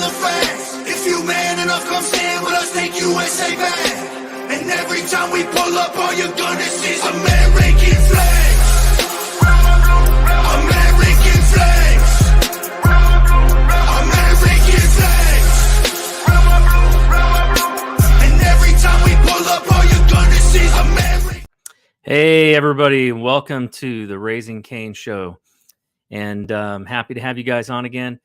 the flags. If you man enough, come stand with us, take USA back. And every time we pull up, all you're gonna see is American flags. American flags. American flags. And every time we pull up, all you're gonna see is American. Hey everybody, welcome to the Raising Cain show. And I'm happy to have you guys on again.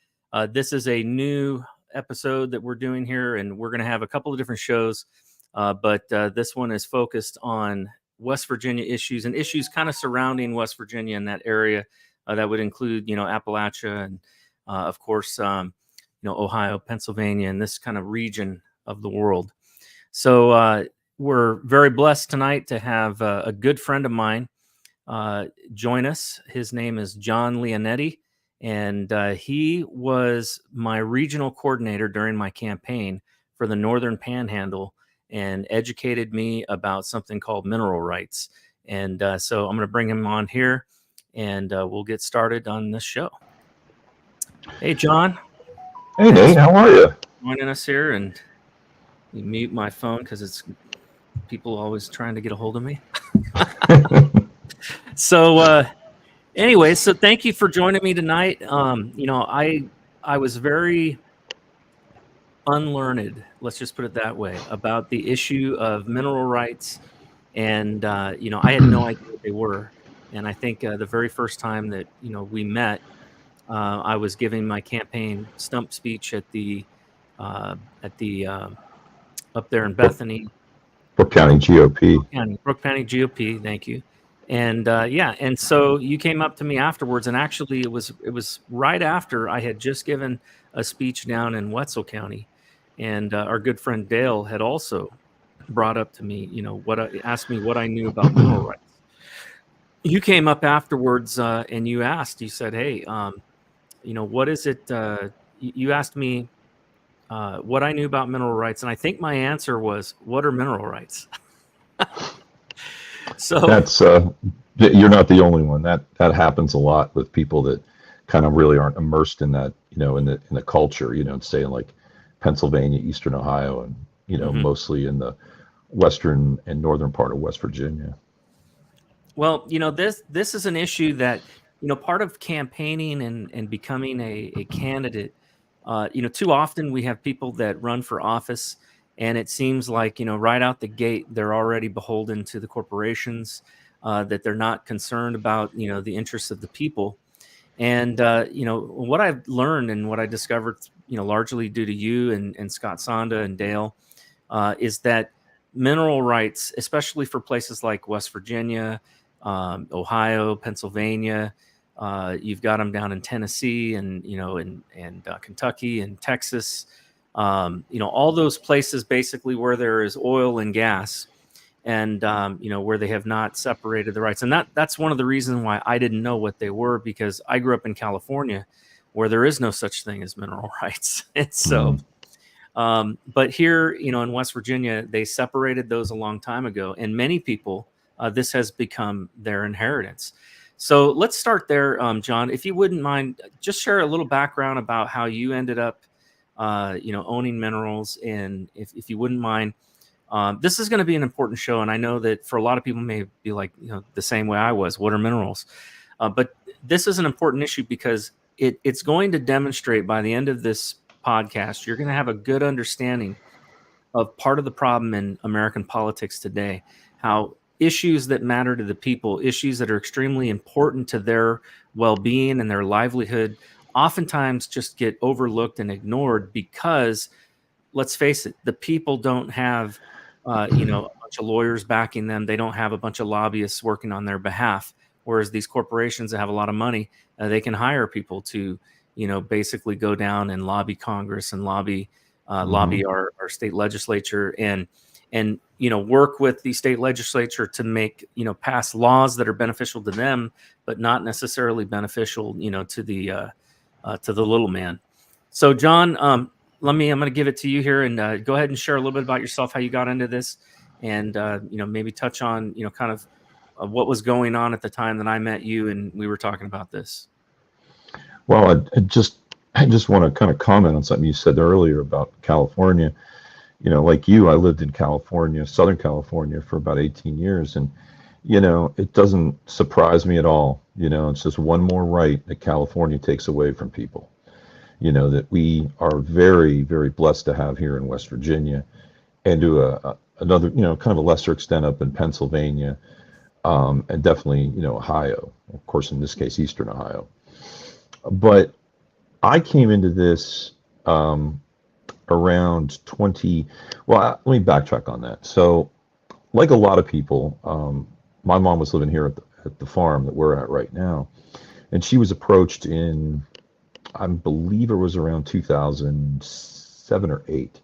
This is a new episode that we're doing here, and we're going to have a couple of different shows. But this one is focused on West Virginia issues and issues kind of surrounding West Virginia in that area. That would include, Appalachia and, of course, Ohio, Pennsylvania, and this kind of region of the world. So we're very blessed tonight to have a good friend of mine join us. His name is John Leonetti, and he was my regional coordinator during my campaign for the Northern Panhandle and educated me about something called mineral rights. And so I'm going to bring him on here, and we'll get started on this show. Hey, John. Hey, Nate. How are you? Joining us here, and you mute my phone because it's people always trying to get a hold of me. So anyway, so thank you for joining me tonight. I was very unlearned, let's just put it that way, about the issue of mineral rights. And, I had no idea what they were. And I think the very first time that, we met, I was giving my campaign stump speech at the up there in Bethany. Brooke County GOP. Brooke County GOP, thank you. And and so you came up to me afterwards, and actually it was right after I had just given a speech down in Wetzel County, and our good friend Dale had also brought up to me, asked me what I knew about mineral rights. You came up afterwards and you said, hey, what is it? You asked me what I knew about mineral rights, and I think my answer was, what are mineral rights? So that's you're not the only one. That happens a lot with people that kind of really aren't immersed in that, in the culture, say in like Pennsylvania, Eastern Ohio, and mostly in the western and northern part of West Virginia. Well, this is an issue that, part of campaigning and becoming a candidate. Too often we have people that run for office, and it seems like, right out the gate, they're already beholden to the corporations, that they're not concerned about, the interests of the people. And, what I've learned and what I discovered, largely due to you and Scott Sonda and Dale, is that mineral rights, especially for places like West Virginia, Ohio, Pennsylvania, you've got them down in Tennessee and, and Kentucky and Texas, all those places basically where there is oil and gas and, where they have not separated the rights. And that's one of the reasons why I didn't know what they were, because I grew up in California where there is no such thing as mineral rights. And so, but here, in West Virginia, they separated those a long time ago. And many people, this has become their inheritance. So let's start there, John. If you wouldn't mind, just share a little background about how you ended up, owning minerals. And if you wouldn't mind, this is going to be an important show. And I know that for a lot of people may be like, the same way I was, what are minerals? But this is an important issue because it's going to demonstrate by the end of this podcast, you're going to have a good understanding of part of the problem in American politics today, how issues that matter to the people, issues that are extremely important to their well-being and their livelihood, oftentimes just get overlooked and ignored because, let's face it, the people don't have, a bunch of lawyers backing them. They don't have a bunch of lobbyists working on their behalf. Whereas these corporations that have a lot of money, they can hire people to, basically go down and lobby Congress and lobby our state legislature and work with the state legislature to make, pass laws that are beneficial to them, but not necessarily beneficial, to the little man. So, John, I'm going to give it to you here, and go ahead and share a little bit about yourself, how you got into this, and maybe touch on kind of what was going on at the time that I met you and we were talking about this. Well, just I just want to kind of comment on something you said earlier about California. Like you, I lived in California, Southern California, for about 18 years, and it doesn't surprise me at all. It's just one more right that California takes away from people. That we are very, very blessed to have here in West Virginia, and to another, kind of a lesser extent up in Pennsylvania, and definitely, Ohio, of course, in this case, Eastern Ohio. But I came into this around 20, well, let me backtrack on that. So, like a lot of people, my mom was living here at the farm that we're at right now, and she was approached in, I believe it was around 2007 or 8,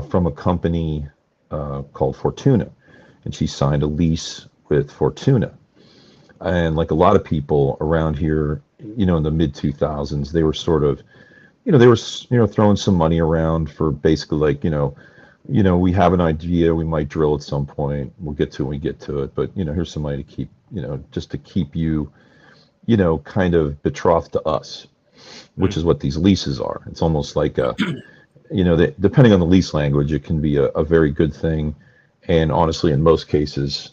from a company called Fortuna, and she signed a lease with Fortuna. And like a lot of people around here, in the mid 2000s, they were sort of, they were, throwing some money around for basically like, we have an idea, we might drill at some point, we'll get to it when we get to it, but here's some money to keep, just to keep you, kind of betrothed to us, which is what these leases are. It's almost like a, depending on the lease language, it can be a very good thing. And honestly, in most cases,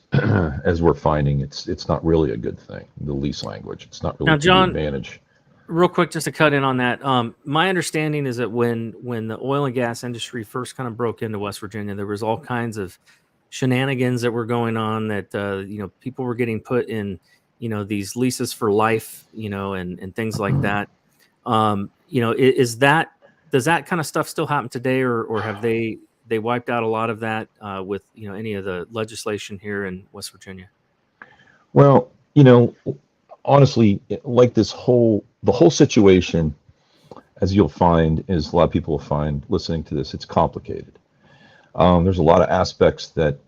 as we're finding, it's not really a good thing. The lease language, it's not really Now, to the John, advantage. real quick, just to cut in on that, my understanding is that when the oil and gas industry first kind of broke into West Virginia, there was all kinds of shenanigans that were going on, that people were getting put in these leases for life, and things like that. Is that, does that kind of stuff still happen today, or have they wiped out a lot of that with any of the legislation here in West Virginia? Well, honestly, like the whole situation, as you'll find, is a lot of people will find listening to this, it's complicated. There's a lot of aspects that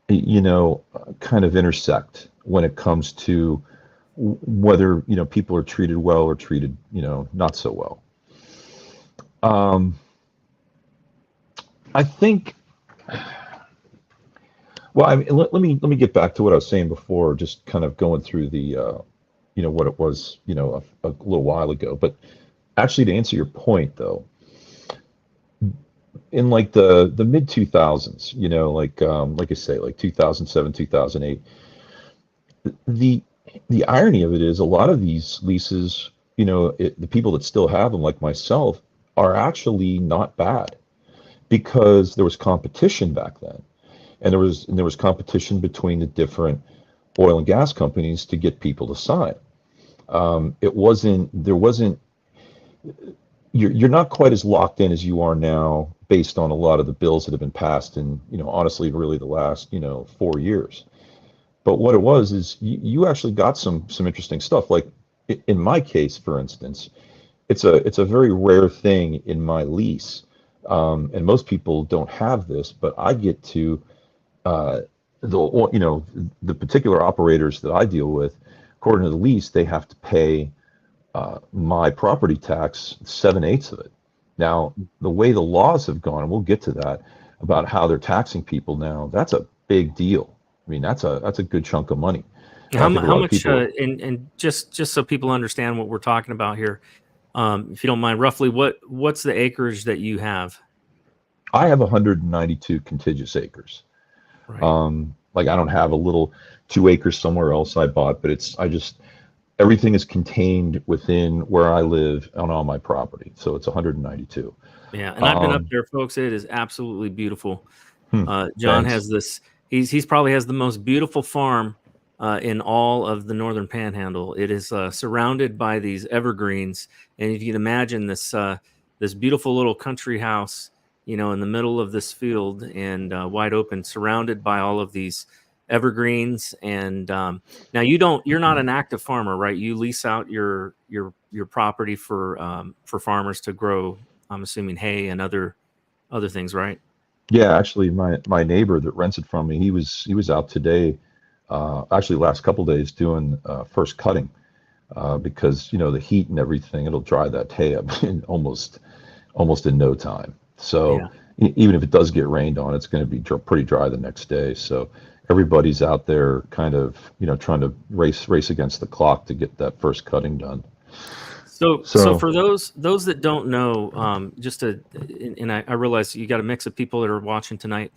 kind of intersect when it comes to whether people are treated well or treated not so well. I think, well, I mean, let me get back to what I was saying before, just kind of going through the what it was a little while ago. But actually, to answer your point though, in like the mid 2000s, like I say, like 2007, 2008, the irony of it is a lot of these leases, the people that still have them, like myself, are actually not bad, because there was competition back then, and there was competition between the different oil and gas companies to get people to sign. You're not quite as locked in as you are now, based on a lot of the bills that have been passed in, honestly, really the last 4 years. But what it was is you actually got some interesting stuff. Like in my case, for instance, it's a very rare thing in my lease. And most people don't have this, but I get to, the particular operators that I deal with, according to the lease, they have to pay my property tax 7/8 of it. Now, the way the laws have gone, and we'll get to that, about how they're taxing people now, that's a big deal. I mean, that's a good chunk of money. How much? People, and just so people understand what we're talking about here, if you don't mind, roughly what's the acreage that you have? I have 192 contiguous acres. Right. Like I don't have a little 2 acres somewhere else I bought, but everything is contained within where I live on all my property. So it's 192. Yeah, and I've been up there, folks. It is absolutely beautiful. John Thanks. has this. He's probably has the most beautiful farm in all of the Northern Panhandle. It is surrounded by these evergreens, and if you can imagine this beautiful little country house, in the middle of this field and wide open, surrounded by all of these evergreens. And now you're not an active farmer, right? You lease out your property for farmers to grow, I'm assuming, hay and other things, right? Yeah, actually, my neighbor that rents it from me, he was out today, actually last couple of days, doing first cutting, because the heat and everything, it'll dry that hay up in almost in no time. So yeah. Even if it does get rained on, it's going to be pretty dry the next day. So everybody's out there kind of trying to race against the clock to get that first cutting done. So for those that don't know, just to, and I realize you got a mix of people that are watching tonight.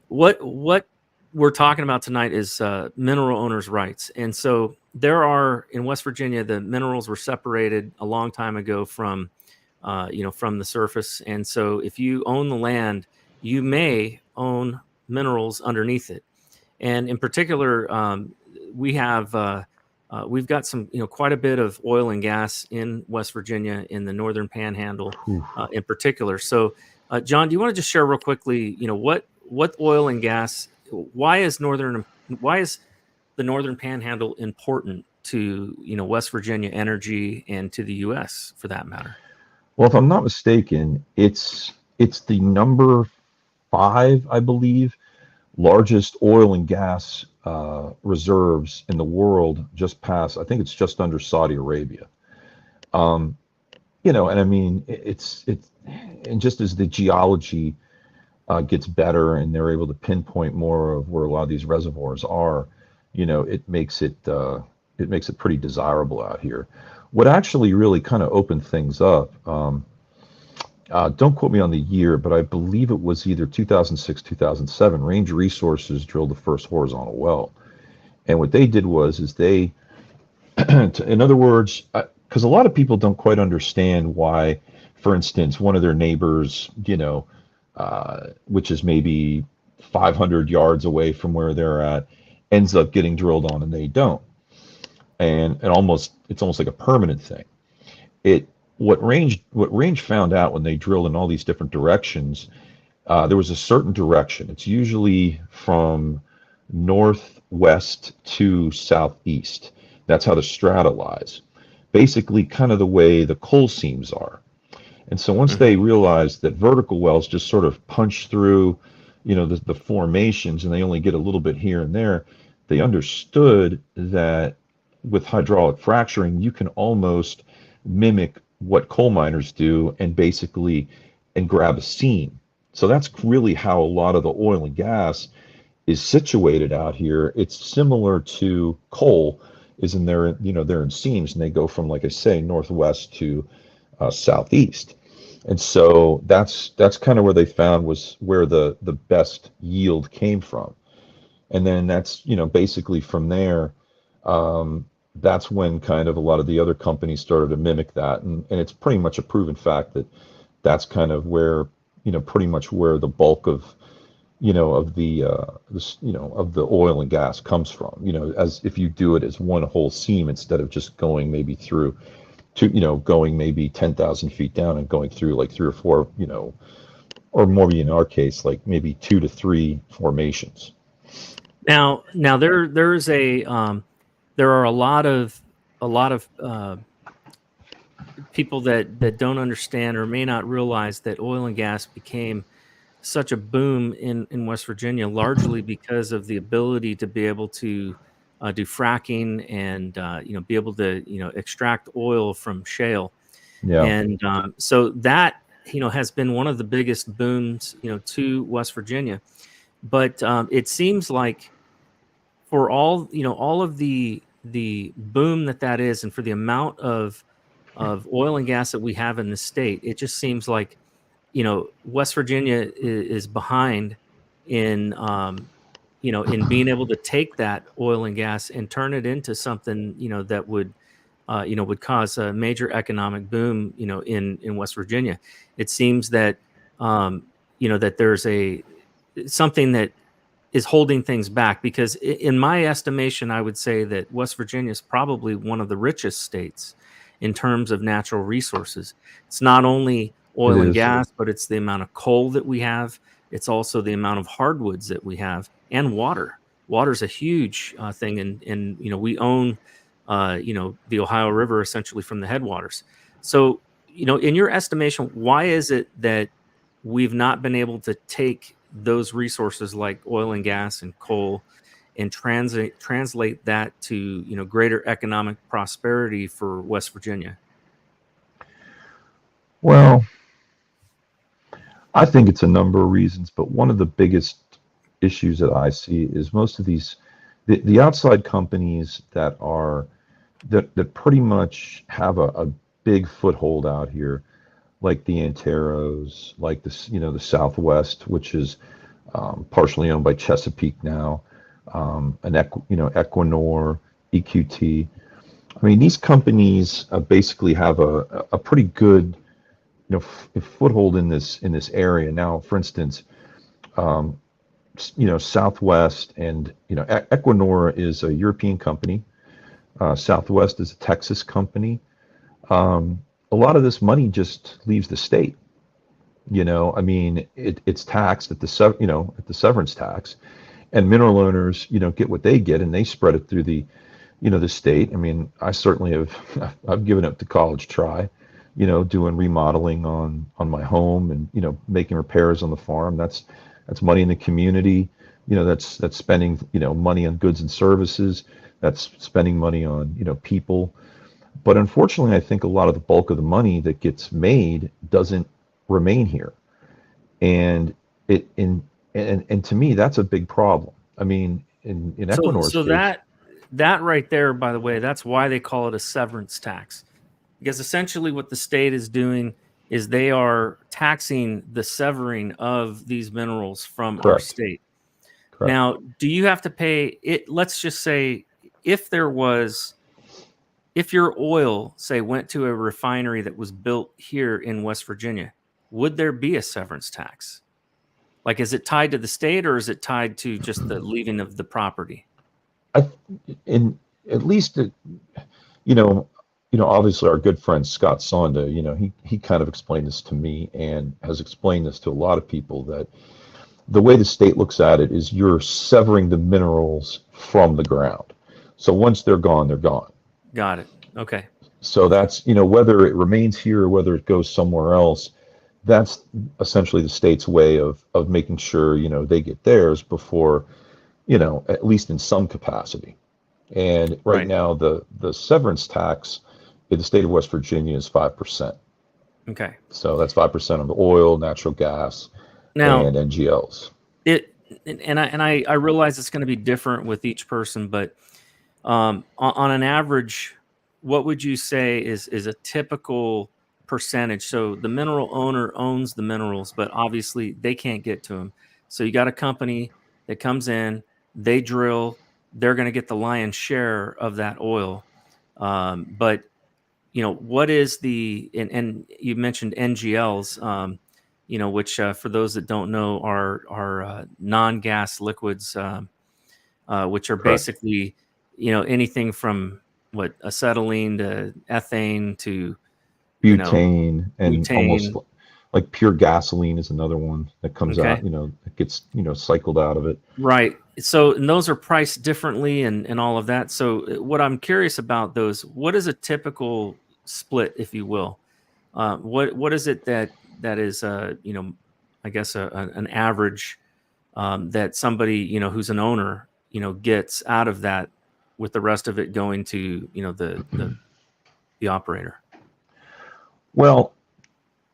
What we're talking about tonight is mineral owners' rights, and so there are in West Virginia, the minerals were separated a long time ago from, from the surface, and so if you own the land, you may own minerals underneath it. And in particular, we have we've got some, quite a bit of oil and gas in West Virginia in the Northern Panhandle, in particular. So, John, do you want to just share real quickly, what oil and gas? Why is the Northern Panhandle important to West Virginia energy and to the U.S. for that matter? Well, if I'm not mistaken, it's the number 5, I believe, largest oil and gas reserves in the world, just past, I think it's just under Saudi Arabia. And I mean, and just as the geology gets better and they're able to pinpoint more of where a lot of these reservoirs are, it makes it pretty desirable out here. What actually really kind of opened things up, don't quote me on the year, but I believe it was either 2006, 2007, Range Resources drilled the first horizontal well. And what they did is they, in other words, because a lot of people don't quite understand why, for instance, one of their neighbors, which is maybe 500 yards away from where they're at, ends up getting drilled on and they don't. And it's almost like a permanent thing. What Range found out when they drilled in all these different directions, there was a certain direction. It's usually from northwest to southeast. That's how the strata lies. Basically, kind of the way the coal seams are. And so once they realized that vertical wells just sort of punch through, the formations, and they only get a little bit here and there, they understood that with hydraulic fracturing, you can almost mimic what coal miners do and grab a seam. So that's really how a lot of the oil and gas is situated out here. It's similar to coal, is in there, they're in seams and they go from, like I say, northwest to southeast. And so that's kind of where they found was where the best yield came from. And then that's, basically from there, that's when kind of a lot of the other companies started to mimic that. And it's pretty much a proven fact that that's kind of where, pretty much where the bulk of, of the oil and gas comes from, as if you do it as one whole seam instead of just going maybe through going maybe 10,000 feet down and going through like 3 or 4, or more in our case, like maybe 2 to 3 formations. Now there's there are a lot of people that don't understand or may not realize that oil and gas became such a boom in West Virginia, largely because of the ability to be able to do fracking and be able to extract oil from shale. Yeah. And so that has been one of the biggest booms to West Virginia. But it seems like for all of the boom that is, and for the amount of oil and gas that we have in the state, it just seems like West Virginia is behind in in being able to take that oil and gas and turn it into something that would cause a major economic boom in West Virginia. It seems that that there's something that is holding things back, because in my estimation, I would say that West Virginia is probably one of the richest states in terms of natural resources. It's not only oil and gas, but it's the amount of coal that we have. It's also the amount of hardwoods that we have, and water. Water is a huge thing, and we own the Ohio River essentially from the headwaters. So in your estimation, why is it that we've not been able to take those resources like oil and gas and coal and translate that to greater economic prosperity for West Virginia? Well, I think it's a number of reasons, but one of the biggest issues that I see is most of these the outside companies that pretty much have a big foothold out here, like the Anteros, like this, the Southwest, which is partially owned by Chesapeake now, Equinor, EQT. I mean, these companies basically have a pretty good, foothold in this area. Now, for instance, Southwest and Equinor is a European company. Southwest is a Texas company. A lot of this money just leaves the state. I mean, it's taxed at the severance tax, and mineral owners, get what they get, and they spread it through the state. I mean, I certainly have, I've given up the college try, doing remodeling on my home and, making repairs on the farm. That's money in the community. That's spending, money on goods and services. That's spending money on, people. But unfortunately, I think a lot of the bulk of the money that gets made doesn't remain here. And and to me, that's a big problem. I mean, in Equinor's so case, that right there, by the way, that's why they call it a severance tax, because essentially what the state is doing is they are taxing the severing of these minerals from our correct, state. correct. Now, do you have to pay it? Let's just say if your oil, say, went to a refinery that was built here in West Virginia, would there be a severance tax? Like, is it tied to the state, or is it tied to just the leaving of the property? In at least, obviously our good friend Scott Sonda, he kind of explained this to me and has explained this to a lot of people, that the way the state looks at it is you're severing the minerals from the ground. So once they're gone, they're gone. Got it. Okay. So that's, whether it remains here or whether it goes somewhere else, that's essentially the state's way of making sure, they get theirs before, at least in some capacity. And right now, the severance tax in the state of West Virginia is 5%. Okay. So that's 5% on the oil, natural gas, Now, and NGLs. I realize it's going to be different with each person, but on an average, what would you say is a typical percentage? So the mineral owner owns the minerals, but obviously they can't get to them. So you got a company that comes in, they drill, they're going to get the lion's share of that oil. But what is and you mentioned NGLs, which for those that don't know are non-gas liquids, which are Correct. basically, anything from acetylene to ethane to Butane, and butane. almost like pure gasoline is another one that comes Okay. out, it gets, cycled out of it. Right. So, and those are priced differently and all of that. So what I'm curious about those, what is a typical split, if you will? What is it that is, I guess an average that somebody, who's an owner, gets out of that, with the rest of it going to, the operator? Well,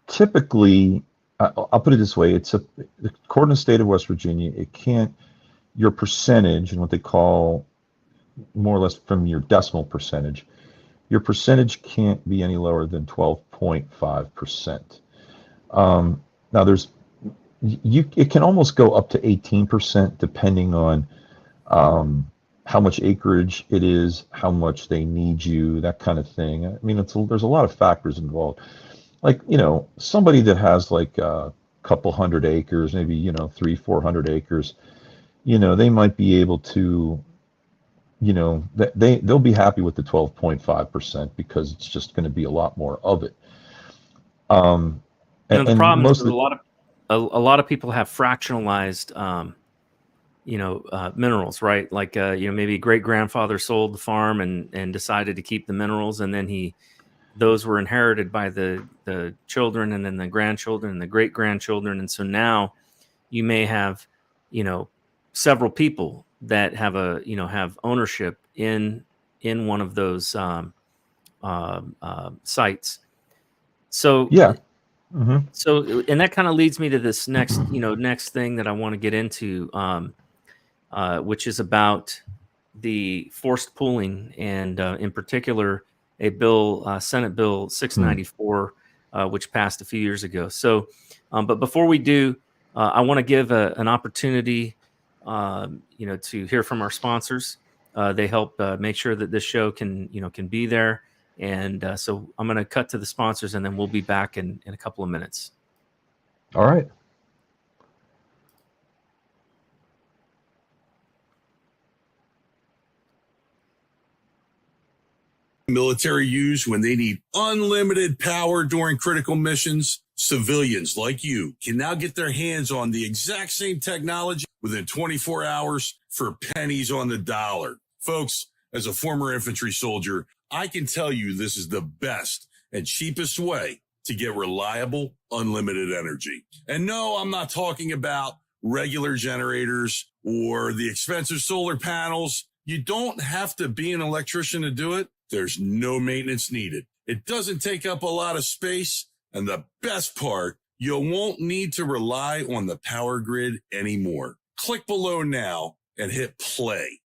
typically, I'll put it this way: according to the state of West Virginia, your percentage, and what they call more or less from your decimal percentage, your percentage can't be any lower than 12.5%. Now it can almost go up to 18% depending on how much acreage it is, how much they need you, that kind of thing. I mean, there's a lot of factors involved. Like, somebody that has like a couple hundred acres, maybe, 300-400 acres, they might be able to, they'll be happy with the 12.5% because it's just going to be a lot more of it. The problem is a lot of people have fractionalized, minerals, right? Like, maybe great grandfather sold the farm and decided to keep the minerals, and then those were inherited by the children, and then the grandchildren and the great grandchildren, and so now you may have, several people that have have ownership in one of those sites. So yeah. Mm-hmm. So, and that kind of leads me to this next thing that I want to get into, which is about the forced pooling, and in particular, bill, Senate Bill 694, which passed a few years ago. So, but before we do, I want to give an opportunity, to hear from our sponsors. They help make sure that this show can be there. And so I'm going to cut to the sponsors, and then we'll be back in a couple of minutes. All right. Military use when they need unlimited power during critical missions. Civilians like you can now get their hands on the exact same technology within 24 hours for pennies on the dollar. Folks, as a former infantry soldier, I can tell you this is the best and cheapest way to get reliable, unlimited energy. And no, I'm not talking about regular generators or the expensive solar panels. You don't have to be an electrician to do it. There's no maintenance needed. It doesn't take up a lot of space. And the best part, you won't need to rely on the power grid anymore. Click below now and hit play.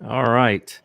All right.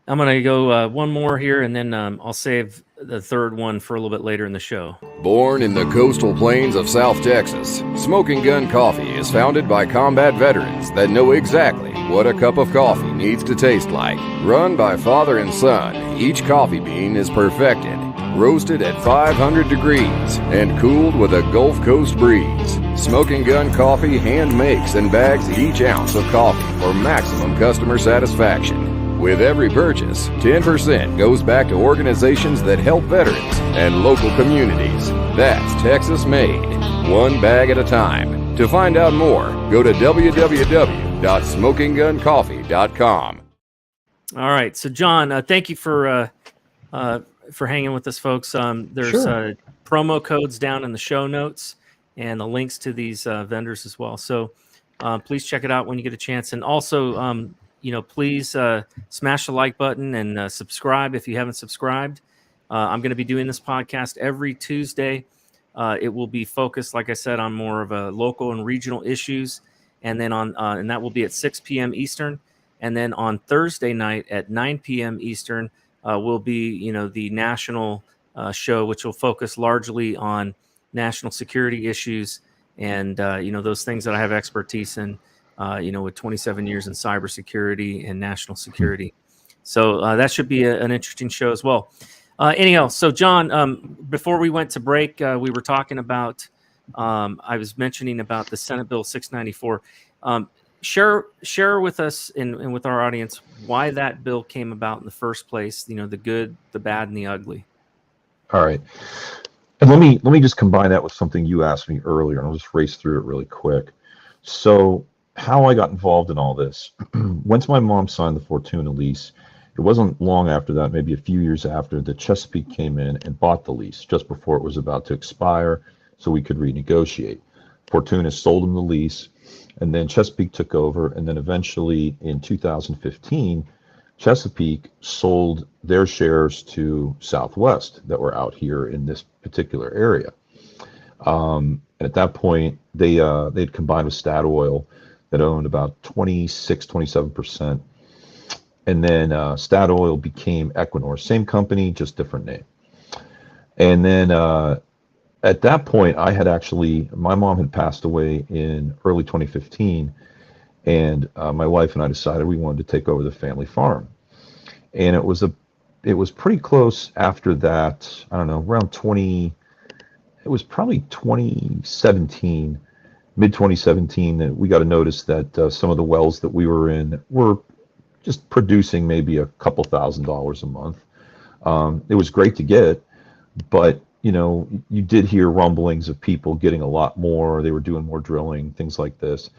I'm going to go one more here, and then I'll save the third one for a little bit later in the show. Born in the coastal plains of South Texas, Smoking Gun Coffee is founded by combat veterans that know exactly what a cup of coffee needs to taste like. Run by father and son, each coffee bean is perfected, roasted at 500 degrees, and cooled with a Gulf Coast breeze. Smoking Gun Coffee hand makes and bags each ounce of coffee for maximum customer satisfaction. With every purchase, 10% goes back to organizations that help veterans and local communities. That's Texas made, one bag at a time. To find out more, go to www.smokingguncoffee.com. All right. So, John, thank you for hanging with us, folks. There's Sure. Promo codes down in the show notes and the links to these vendors as well. So please check it out when you get a chance. And also, please smash the like button and subscribe if you haven't subscribed. I'm going to be doing this podcast every Tuesday. It will be focused, like I said, on more of a local and regional issues, and then and that will be at 6 p.m. Eastern. And then on Thursday night at 9 p.m. Eastern will be, the national show, which will focus largely on national security issues and those things that I have expertise in. With 27 years in cybersecurity and national security. So that should be an interesting show as well. Anyhow, so John, before we went to break, we were talking about, I was mentioning about the Senate Bill 694. Share with us and with our audience why that bill came about in the first place, the good, the bad, and the ugly. All right. And let me just combine that with something you asked me earlier, and I'll just race through it really quick. So how I got involved in all this, once my mom signed the Fortuna lease, it wasn't long after that, maybe a few years after, that Chesapeake came in and bought the lease just before it was about to expire so we could renegotiate. Fortuna sold them the lease, and then Chesapeake took over, and then eventually in 2015, Chesapeake sold their shares to Southwest that were out here in this particular area. And at that point, they'd combined with Statoil, that owned about 27%. And then Statoil became Equinor, same company, just different name. And then at that point, my mom had passed away in early 2015, and my wife and I decided we wanted to take over the family farm. And it was pretty close after that, I don't know, it was probably 2017, mid-2017, that we got a notice that some of the wells that we were in were just producing maybe a couple $1,000s a month. It was great to get, but you did hear rumblings of people getting a lot more. They were doing more drilling, things like this.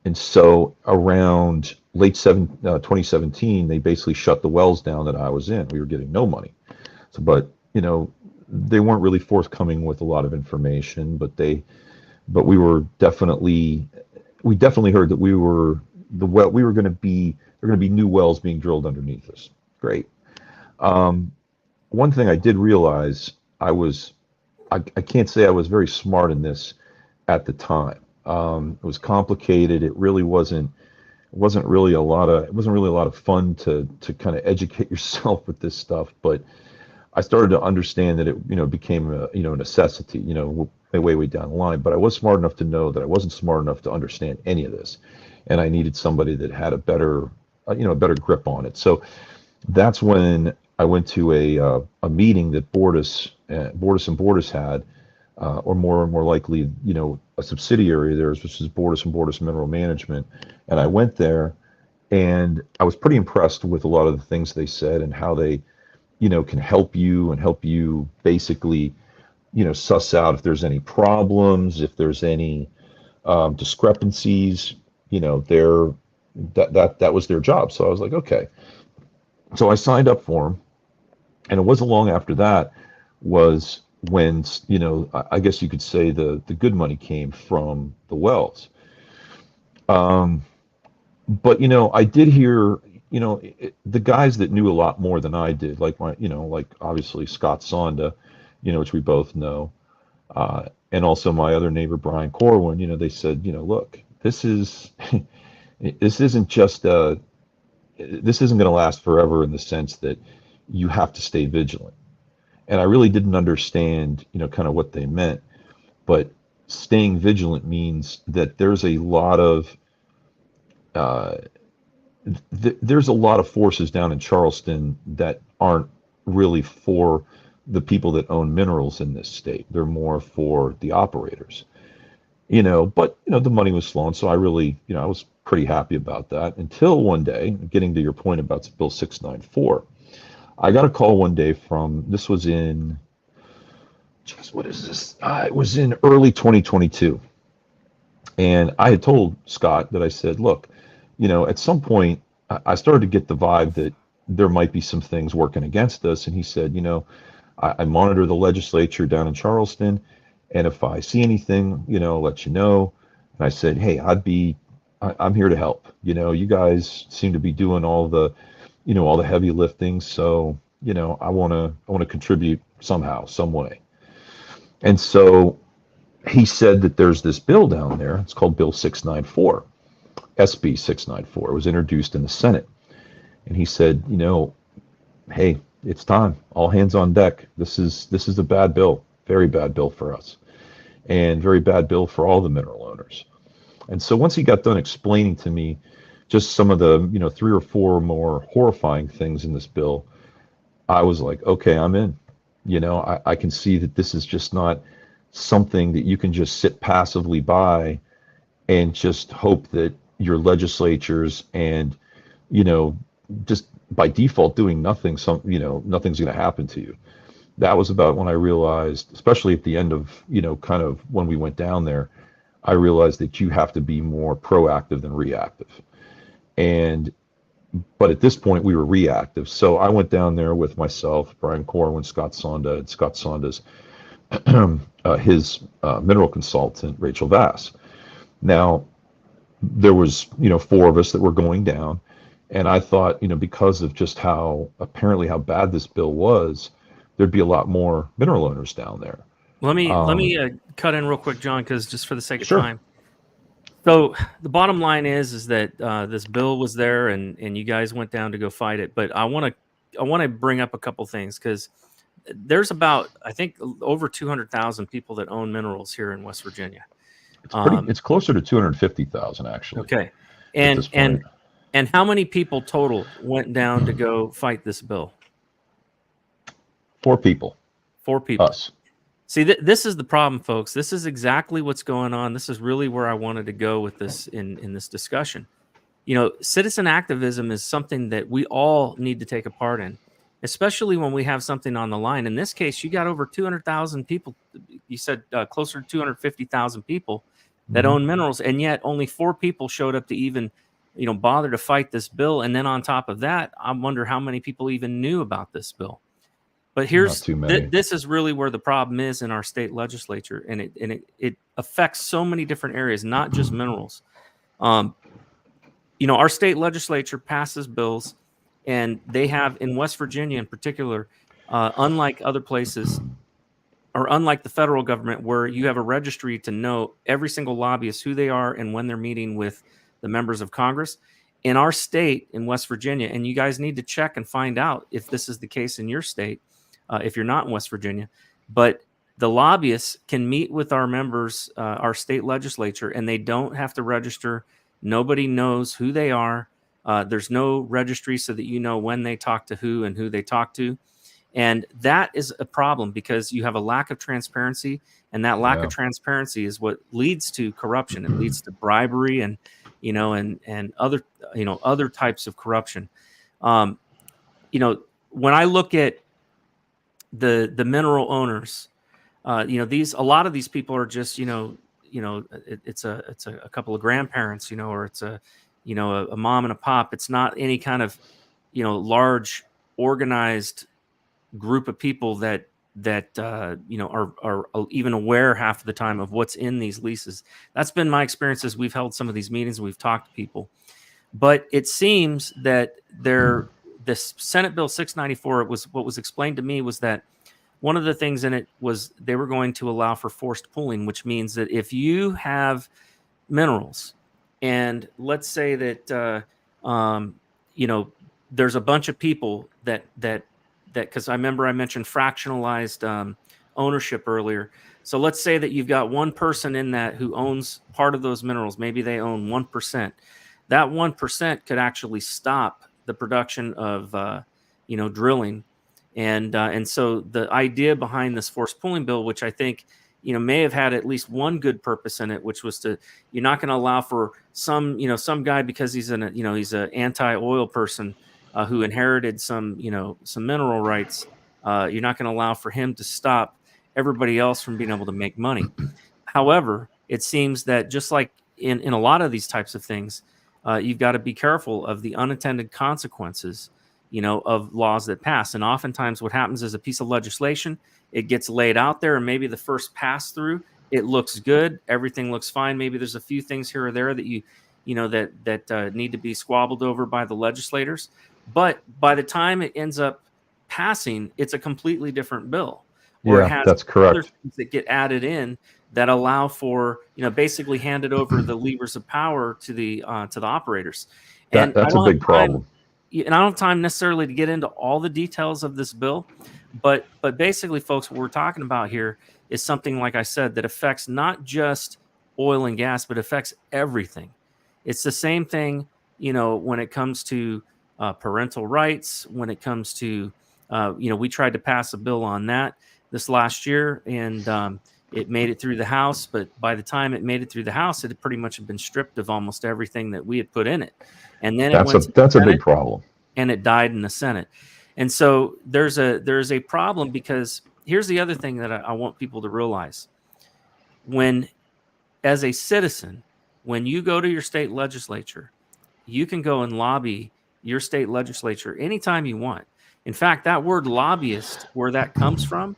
And so around late 2017, they basically shut the wells down that I was in. We were getting no money. So, but they weren't really forthcoming with a lot of information, but we definitely heard that there were going to be new wells being drilled underneath us. Great. One thing I did realize, I can't say I was very smart in this at the time. It was complicated. It really wasn't wasn't really a lot of fun to kind of educate yourself with this stuff. But I started to understand that it, became a, a necessity, way down the line. But I was smart enough to know that I wasn't smart enough to understand any of this, and I needed somebody that had a better grip on it. So that's when I went to a meeting that Bordas and Bordas had, or more likely, a subsidiary of theirs, which is Bordas and Bordas Mineral Management. And I went there, and I was pretty impressed with a lot of the things they said and how they, can help you basically, suss out if there's any problems, if there's any discrepancies. That was their job. So I was like, okay. So I signed up for them, and it wasn't long after that was when, I guess you could say the good money came from the wells. But I did hear, the guys that knew a lot more than I did, like like obviously Scott Sonda, which we both know, and also my other neighbor Brian Corwin. They said, look, this isn't going to last forever, in the sense that you have to stay vigilant. And I really didn't understand, kind of what they meant. But staying vigilant means that there's a lot of forces down in Charleston that aren't really for the people that own minerals in this state. They're more for the operators. But the money was flowing, so I really, I was pretty happy about that, until one day, getting to your point about Bill 694, I got a call one day from, this was in, what is this? It was in early 2022. And I had told Scott that, I said, look, at some point I started to get the vibe that there might be some things working against us. And he said, I monitor the legislature down in Charleston, and if I see anything, I'll let you know. And I said, hey, I'm here to help. You guys seem to be doing all the heavy lifting. So, I want to contribute somehow, some way. And so he said that there's this bill down there. It's called Bill 694, SB 694. It was introduced in the Senate. And he said, hey, it's time. All hands on deck. This is a bad bill, very bad bill for us, and very bad bill for all the mineral owners. And so once he got done explaining to me just some of the, 3 or 4 more horrifying things in this bill, I was like, okay, I'm in. I can see that this is just not something that you can just sit passively by and just hope that your legislatures and, just by default doing nothing, nothing's going to happen to you. That was about when I realized, especially at the end of, kind of when we went down there, I realized that you have to be more proactive than reactive. But at this point we were reactive. So I went down there with myself, Brian Corwin, Scott Sonda, and Scott Sonda's, his mineral consultant, Rachel Vass. Now, there was, 4 of us that were going down. And I thought, because of just how bad this bill was, there'd be a lot more mineral owners down there. Let me cut in real quick, John, because just for the sake of Sure. time. So the bottom line is that this bill was there, and you guys went down to go fight it. But I want to bring up a couple things, because there's about, I think, over 200,000 people that own minerals here in West Virginia. It's closer to 250,000 actually. Okay, and how many people total went down to go fight this bill? 4 people. 4 people. Us. See, this is the problem, folks. This is exactly what's going on. This is really where I wanted to go with this in this discussion. Citizen activism is something that we all need to take a part in, especially when we have something on the line. In this case, you got over 200,000 people. You said closer to 250,000 people that own minerals, and yet only 4 people showed up to even, bother to fight this bill. And then on top of that, I wonder how many people even knew about this bill. But here's this is really where the problem is in our state legislature, and it affects so many different areas, not just minerals. Our state legislature passes bills, and they have, in West Virginia in particular, unlike other places, or unlike the federal government, where you have a registry to know every single lobbyist, who they are and when they're meeting with the members of Congress. in our state, in West Virginia, and you guys need to check and find out if this is the case in your state, if you're not in West Virginia, but the lobbyists can meet with our members, our state legislature, and they don't have to register. Nobody knows who they are. There's no registry so that you know when they talk to who and who they talk to. And that is a problem because you have a lack of transparency, and that lack of transparency is what leads to corruption. It leads to bribery and, and other, other types of corruption. When I look at the mineral owners, a lot of these people are just, it's a couple of grandparents, or it's a mom and a pop. It's not any kind of, large organized group of people that are even aware half of the time of what's in these leases. That's been my experience as we've held some of these meetings and we've talked to people. But it seems that this Senate Bill 694, what was explained to me was that one of the things in it was they were going to allow for forced pooling, which means that if you have minerals and let's say that, there's a bunch of people that because I remember I mentioned fractionalized ownership earlier. So let's say that you've got one person in that who owns part of those minerals. Maybe they own 1%. That 1% could actually stop the production of, drilling. And so the idea behind this forced pooling bill, which I think, may have had at least one good purpose in it, which was you're not going to allow for some guy because he's an anti-oil person who inherited some mineral rights. You're not going to allow for him to stop everybody else from being able to make money. However, it seems that just like in a lot of these types of things, you've got to be careful of the unintended consequences, of laws that pass. And oftentimes what happens is a piece of legislation, it gets laid out there, and maybe the first pass through, it looks good. Everything looks fine. Maybe there's a few things here or there that that need to be squabbled over by the legislators. But by the time it ends up passing, it's a completely different bill. Or it has that's correct. Other things that get added in that allow for, basically handed over the levers of power to the operators. And that's a big problem. And I don't have time necessarily to get into all the details of this bill, but basically, folks, what we're talking about here is something, like I said, that affects not just oil and gas, but affects everything. It's the same thing, when it comes to parental rights, when it comes to, we tried to pass a bill on that this last year, and it made it through the House. But by the time it made it through the House, it had pretty much been stripped of almost everything that we had put in it. And then that's a big problem. And it died in the Senate. And so there's a problem, because here's the other thing that I want people to realize. When, as a citizen, when you go to your state legislature, you can go and lobby your state legislature anytime you want. In fact, that word lobbyist, where that comes from,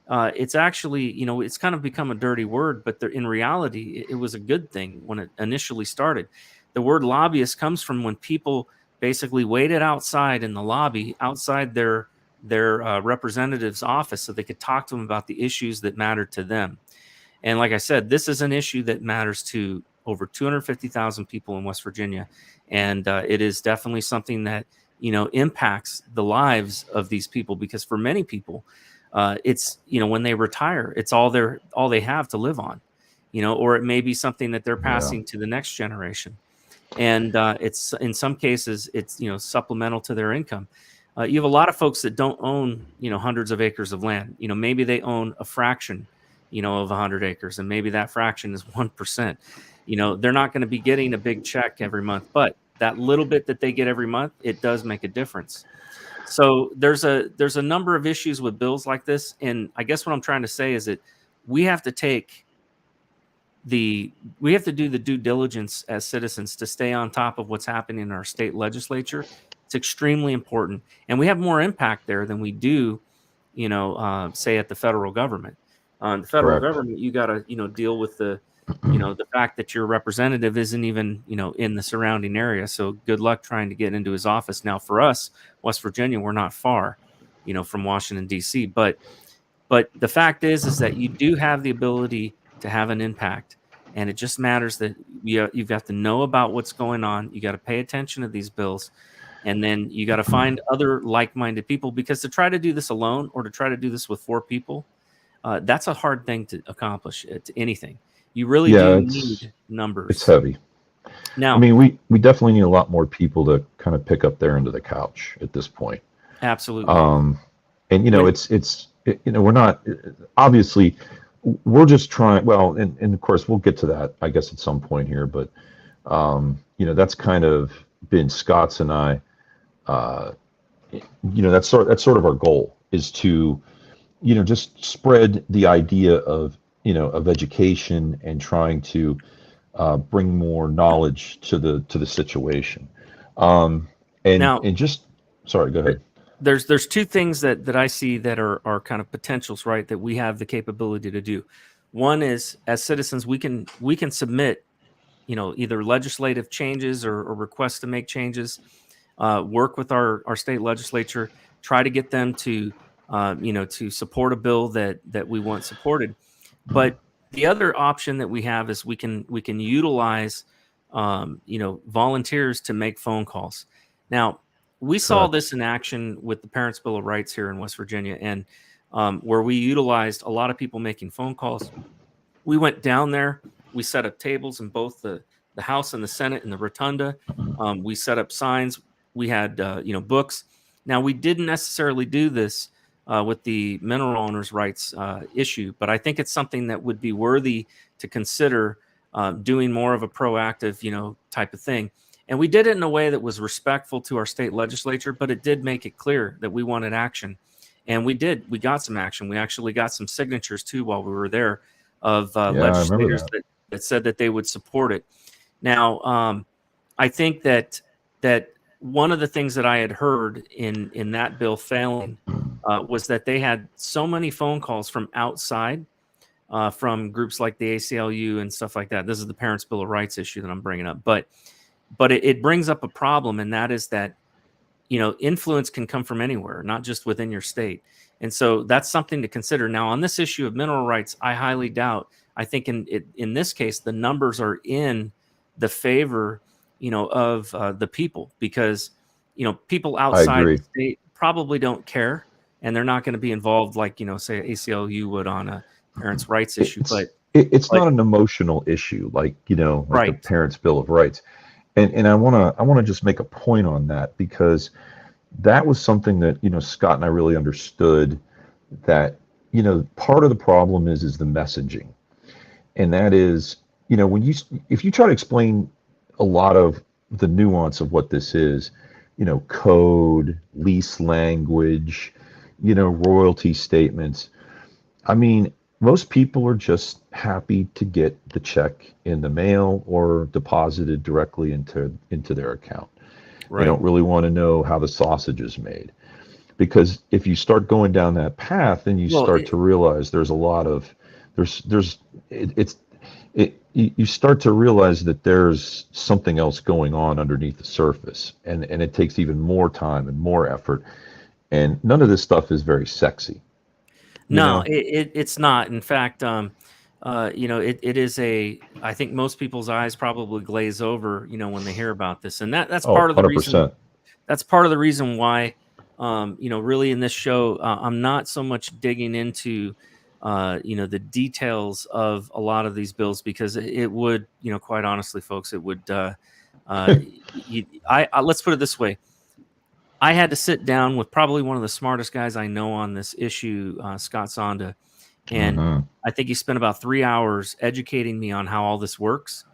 it's actually, it's kind of become a dirty word, but in reality, it was a good thing when it initially started. The word lobbyist comes from when people basically waited outside in the lobby, outside their representative's office, so they could talk to them about the issues that mattered to them. And like I said, this is an issue that matters to over 250,000 people in West Virginia. And it is definitely something that, impacts the lives of these people, because for many people, it's, when they retire, it's all they have to live on, or it may be something that they're passing to the next generation. And it's, in some cases, it's, supplemental to their income. You have a lot of folks that don't own, hundreds of acres of land. Maybe they own a fraction, of 100 acres, and maybe that fraction is 1%. They're not going to be getting a big check every month, but that little bit that they get every month, it does make a difference. So there's a number of issues with bills like this. And I guess what I'm trying to say is that we have to do the due diligence as citizens to stay on top of what's happening in our state legislature. It's extremely important. And we have more impact there than we do, say at the federal government. The federal government, you got to, deal with the fact that your representative isn't even, in the surrounding area. So good luck trying to get into his office. Now, for us, West Virginia, we're not far, from Washington, D.C. But the fact is that you do have the ability to have an impact. And it just matters that you've got to know about what's going on. You got to pay attention to these bills. And then you got to find other like-minded people, because to try to do this alone or to try to do this with 4 people, that's a hard thing to accomplish to anything. You really do need numbers. It's heavy. Now, I mean, we definitely need a lot more people to kind of pick up their end of the couch at this point. Absolutely. And we're not, obviously we're just trying, well, and of course we'll get to that, I guess, at some point here, but that's kind of been Scott's and I, that's sort of our goal, is to, just spread the idea of education and trying to bring more knowledge to the situation. And just, sorry, go ahead. There's 2 things that I see that are kind of potentials, right, that we have the capability to do. One is, as citizens, we can submit, either legislative changes or requests to make changes, work with our state legislature, try to get them to support a bill that we want supported. But the other option that we have is we can utilize volunteers to make phone calls. Now, we saw this in action with the Parents' Bill of Rights here in West Virginia, and where we utilized a lot of people making phone calls. We went down there. We set up tables in both the House and the Senate in the rotunda. We set up signs. We had books. Now, we didn't necessarily do this with the mineral owners' rights issue, but I think it's something that would be worthy to consider doing more of a proactive, type of thing. And we did it in a way that was respectful to our state legislature, but it did make it clear that we wanted action. And we did. We got some action. We actually got some signatures, too, while we were there, of legislators that said that they would support it. Now, I think that one of the things that I had heard in that bill failing was that they had so many phone calls from outside, from groups like the ACLU and stuff like that. This is the Parents' Bill of Rights issue that I'm bringing up. But it brings up a problem, and that is that, influence can come from anywhere, not just within your state. And so that's something to consider. Now, on this issue of mineral rights, I highly doubt. I think in this case, the numbers are in the favor, of the people, because, people outside the state probably don't care, and they're not going to be involved like, say ACLU would on a parents' rights issue. But it's not an emotional issue like the Parents' Bill of Rights. And I want to just make a point on that, because that was something that, Scott and I really understood, that, part of the problem is the messaging. And that is, if you try to explain a lot of the nuance of what this is, code, lease language, royalty statements, I mean, most people are just happy to get the check in the mail or deposited directly into their account. Right. They don't really want to know how the sausage is made, because if you start going down that path, then you start to realize there's a lot of you start to realize that there's something else going on underneath the surface, and it takes even more time and more effort, and none of this stuff is very sexy. No, it's not. In fact, it is I think most people's eyes probably glaze over, when they hear about this, and that's part of the 100%. Reason. That's part of the reason why, really in this show, I'm not so much digging into, the details of a lot of these bills, because it would, quite honestly, folks, it would. Let's put it this way. I had to sit down with probably one of the smartest guys I know on this issue, Scott Sonda, and I think he spent about 3 hours educating me on how all this works.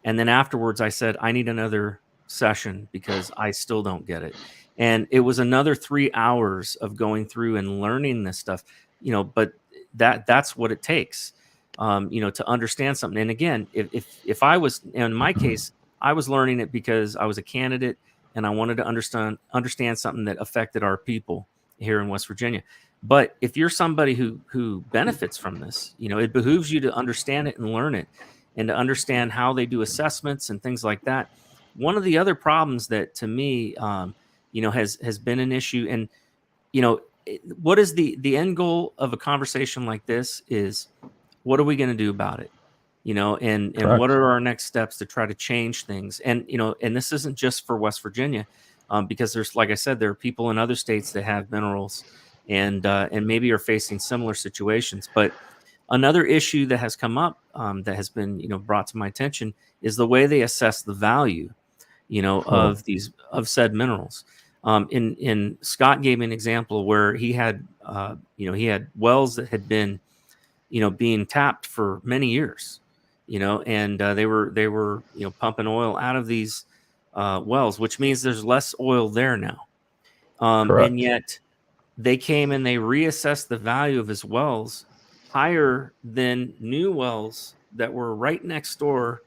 And then afterwards, I said, I need another session because I still don't get it. And it was another 3 hours of going through and learning this stuff, but that's what it takes, to understand something. And again, if I was, in my case, I was learning it because I was a candidate and I wanted to understand something that affected our people here in West Virginia. But if you're somebody who benefits from this, it behooves you to understand it and learn it, and to understand how they do assessments and things like that. One of the other problems that, to me, has been an issue, and what is the end goal of a conversation like this is, what are we going to do about it? and what are our next steps to try to change things? And, and this isn't just for West Virginia, because there's, like I said, there are people in other states that have minerals and maybe are facing similar situations. But another issue that has come up, that has been, brought to my attention is the way they assess the value, of said minerals. In Scott gave me an example where he had wells that had been, being tapped for many years, and they were pumping oil out of these wells, which means there's less oil there now. And yet they came and they reassessed the value of his wells higher than new wells that were right next door,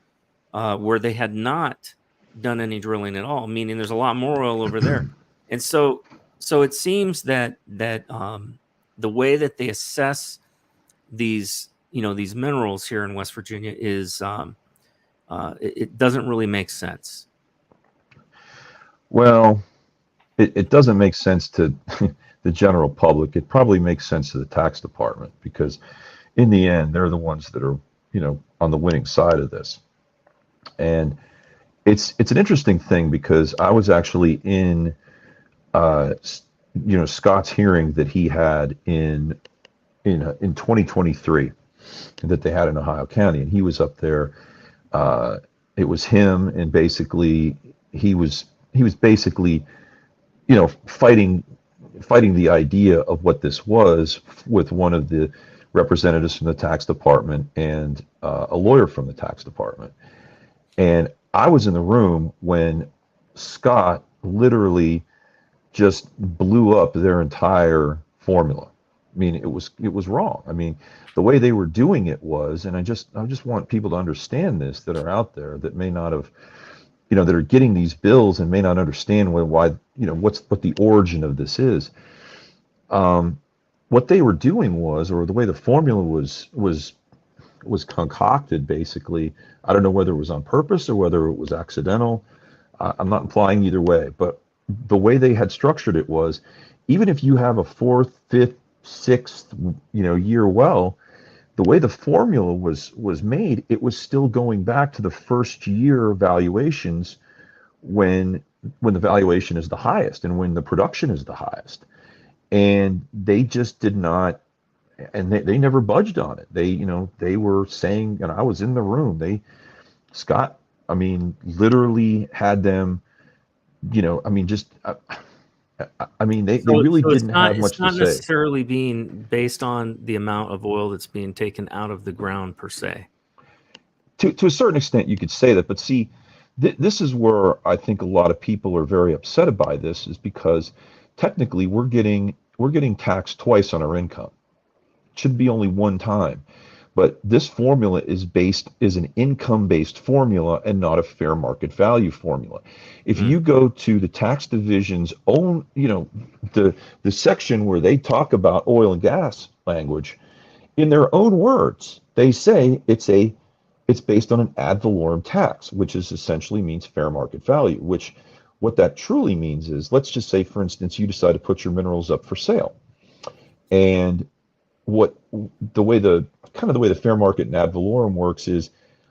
where they had not done any drilling at all, meaning there's a lot more oil over there. And so it seems that the way that they assess these minerals here in West Virginia is it doesn't really make sense. Well, it doesn't make sense to the general public. It probably makes sense to the tax department, because in the end, they're the ones that are, on the winning side of this. And it's an interesting thing, because I was actually in, Scott's hearing that he had in 2023 that they had in Ohio County, and he was up there. It was him, and basically he was basically, fighting the idea of what this was with one of the representatives from the tax department and a lawyer from the tax department. And I was in the room when Scott literally just blew up their entire formula. I mean, it was wrong. I mean, the way they were doing it was, and I just want people to understand this, that are out there that may not have, that are getting these bills and may not understand why what the origin of this is. What they were doing was, or the way the formula was concocted, basically, I don't know whether it was on purpose or whether it was accidental. I'm not implying either way, but the way they had structured it was, even if you have a 4th, 5th, 6th, year well, the way the formula was made, it was still going back to the first year valuations when the valuation is the highest and when the production is the highest. And they just did not, and they never budged on it. They were saying, and I was in the room, Scott, literally had them, they really didn't have much to say. It's not necessarily being based on the amount of oil that's being taken out of the ground per se. To a certain extent, you could say that, but see, this is where I think a lot of people are very upset by this, is because technically we're getting taxed twice on our income. It should be only one time. But this formula is an income-based formula and not a fair market value formula. If you go to the tax division's own, the section where they talk about oil and gas language, in their own words, they say it's based on an ad valorem tax, which essentially means fair market value, which what that truly means is, let's just say, for instance, you decide to put your minerals up for sale. And the way the fair market and ad valorem works is,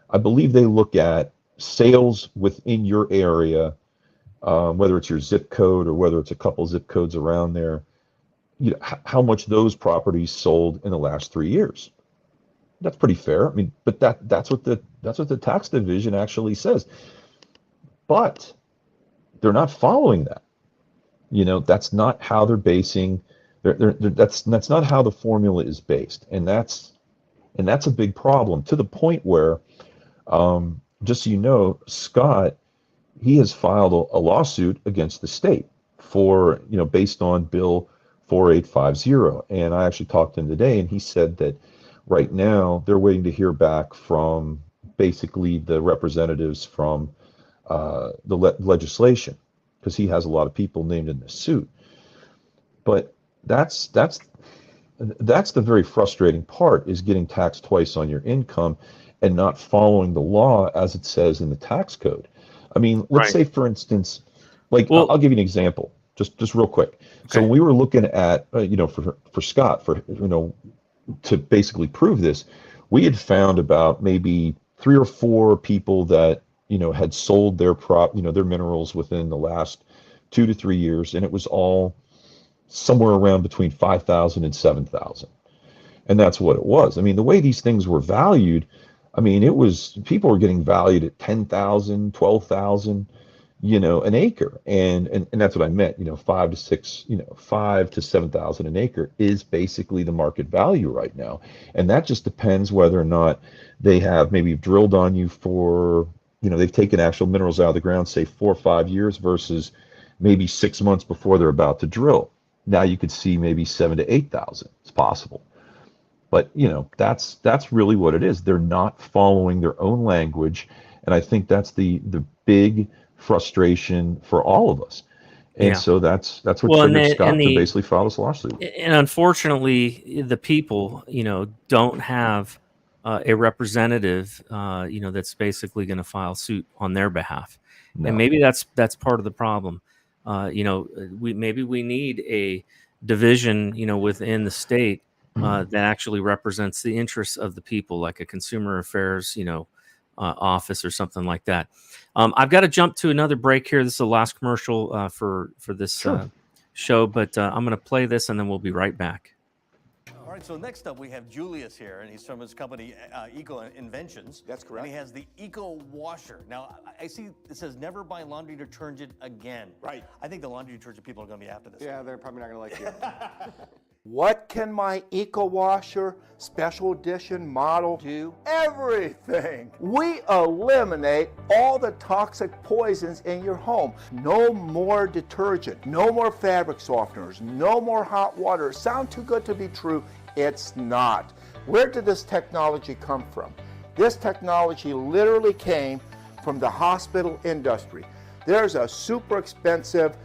I believe they look at sales within your area, whether it's your zip code or whether it's a couple zip codes around there, how much those properties sold in the last 3 years. That's pretty fair. But that's what the tax division actually says. But they're not following that. That's not how they're basing. That's not how the formula is based, and that's a big problem, to the point where, just so you know, Scott, he has filed a lawsuit against the state for, based on Bill 4850. And I actually talked to him today, and he said that right now they're waiting to hear back from basically the representatives from the legislation, because he has a lot of people named in the suit. But that's the very frustrating part, is getting taxed twice on your income and not following the law as it says in the tax code. Let's say, for instance, I'll give you an example, just real quick. Okay. So when we were looking at, for Scott, to basically prove this, we had found about maybe 3 or 4 people that, had sold their their minerals within the last 2 to 3 years, and it was all somewhere around between 5,000 and 7,000. And that's what it was. I mean, the way these things were valued, I mean, it was, people were getting valued at 10,000, 12,000, an acre. And that's what I meant, 5 to 7,000 an acre is basically the market value right now. And that just depends whether or not they have maybe drilled on you for, they've taken actual minerals out of the ground, say 4 or 5 years versus maybe 6 months before they're about to drill. Now you could see maybe 7 to 8,000. It's possible. But, that's really what it is. They're not following their own language. And I think that's the big frustration for all of us. And so that's what triggered Scott to basically file this lawsuit. And unfortunately, the people, don't have a representative, that's basically going to file suit on their behalf. No. And maybe that's part of the problem. We need a division, within the state that actually represents the interests of the people, like a consumer affairs, office or something like that. I've got to jump to another break here. This is the last commercial for this show, but I'm going to play this and then we'll be right back. All right, so next up we have Julius here, and he's from his company Eco Inventions. That's correct. And he has the Eco Washer. Now, I see it says never buy laundry detergent again. Right. I think the laundry detergent people are going to be after this. Yeah, they're probably not going to like you. What can my Eco Washer Special Edition model do? Everything! We eliminate all the toxic poisons in your home. No more detergent, no more fabric softeners, no more hot water. Sound too good to be true? It's not. Where did this technology come from? This technology literally came from the hospital industry. There's a super expensive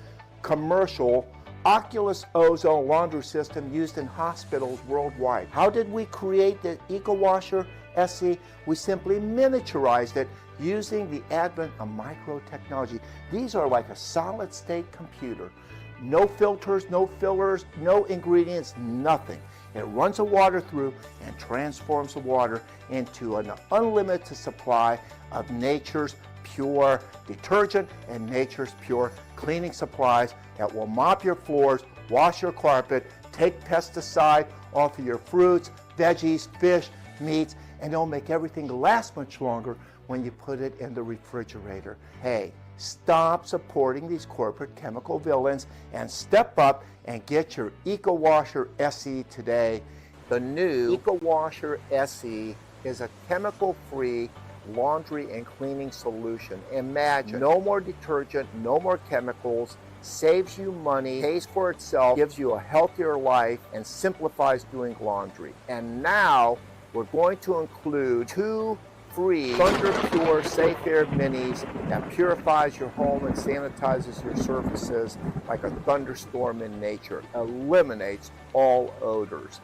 commercial Oculus ozone laundry system used in hospitals worldwide. How did we create the Eco Washer SE? We simply miniaturized it using the advent of microtechnology. These are like a solid state computer. No filters, no fillers, no ingredients, nothing. It runs the water through and transforms the water into an unlimited supply of nature's pure detergent and nature's pure cleaning supplies that will mop your floors, wash your carpet, take pesticide off of your fruits, veggies, fish, meats, and it'll make everything last much longer when you put it in the refrigerator. Hey, stop supporting these corporate chemical villains and step up and get your Eco Washer SE today. The new Eco Washer SE is a chemical-free laundry and cleaning solution. Imagine no more detergent, no more chemicals, saves you money, pays for itself, gives you a healthier life, and simplifies doing laundry. And now we're going to include 2 free Thunder Pure Safe Air Minis that purifies your home and sanitizes your surfaces like a thunderstorm in nature. Eliminates all odors.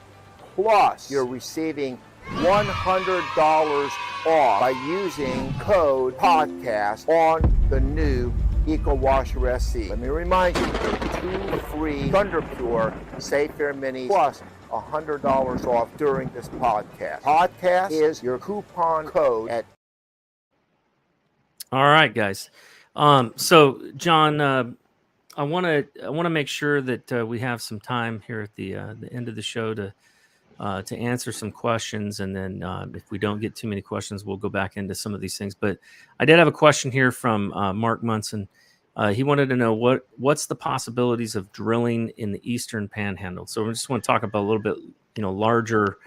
Plus, you're receiving $100 off by using code podcast on the new Eco Washer SE. Let me remind you, 2 free Thunder Pure Safe Air Minis plus $100 off during this podcast. Podcast is your coupon code at. All right, guys. So John, I want to make sure that we have some time here at the end of the show to answer some questions, and then if we don't get too many questions, we'll go back into some of these things. But I did have a question here from Mark Munson. He wanted to know what's the possibilities of drilling in the Eastern Panhandle. So we just want to talk about a little bit, larger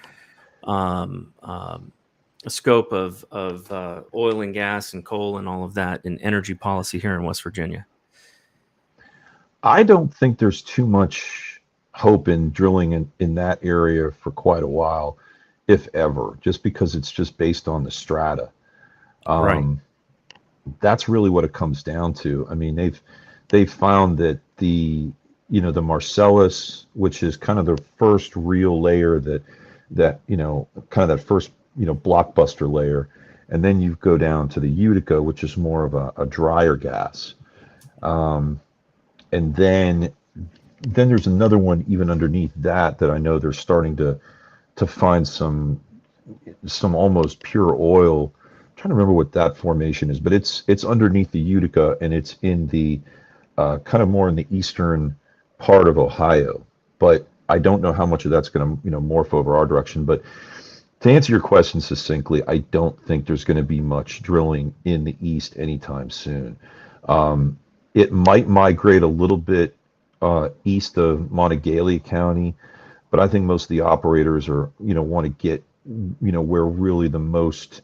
scope of oil and gas and coal and all of that and energy policy here in West Virginia. I don't think there's too much hope in drilling in that area for quite a while, if ever, just because it's just based on the strata. Right. That's really what it comes down to. I mean, they've found that the Marcellus, which is kind of the first real layer that kind of that first blockbuster layer, and then you go down to the Utica, which is more of a drier gas, and then there's another one even underneath that I know they're starting to find some some almost pure oil. I'm trying to remember what that formation is, but it's underneath the Utica, and it's in the kind of more in the eastern part of Ohio. But I don't know how much of that's going to morph over our direction. But to answer your question succinctly, I don't think there's going to be much drilling in the east anytime soon. It might migrate a little bit east of Montegalia County, but I think most of the operators want to get where really the most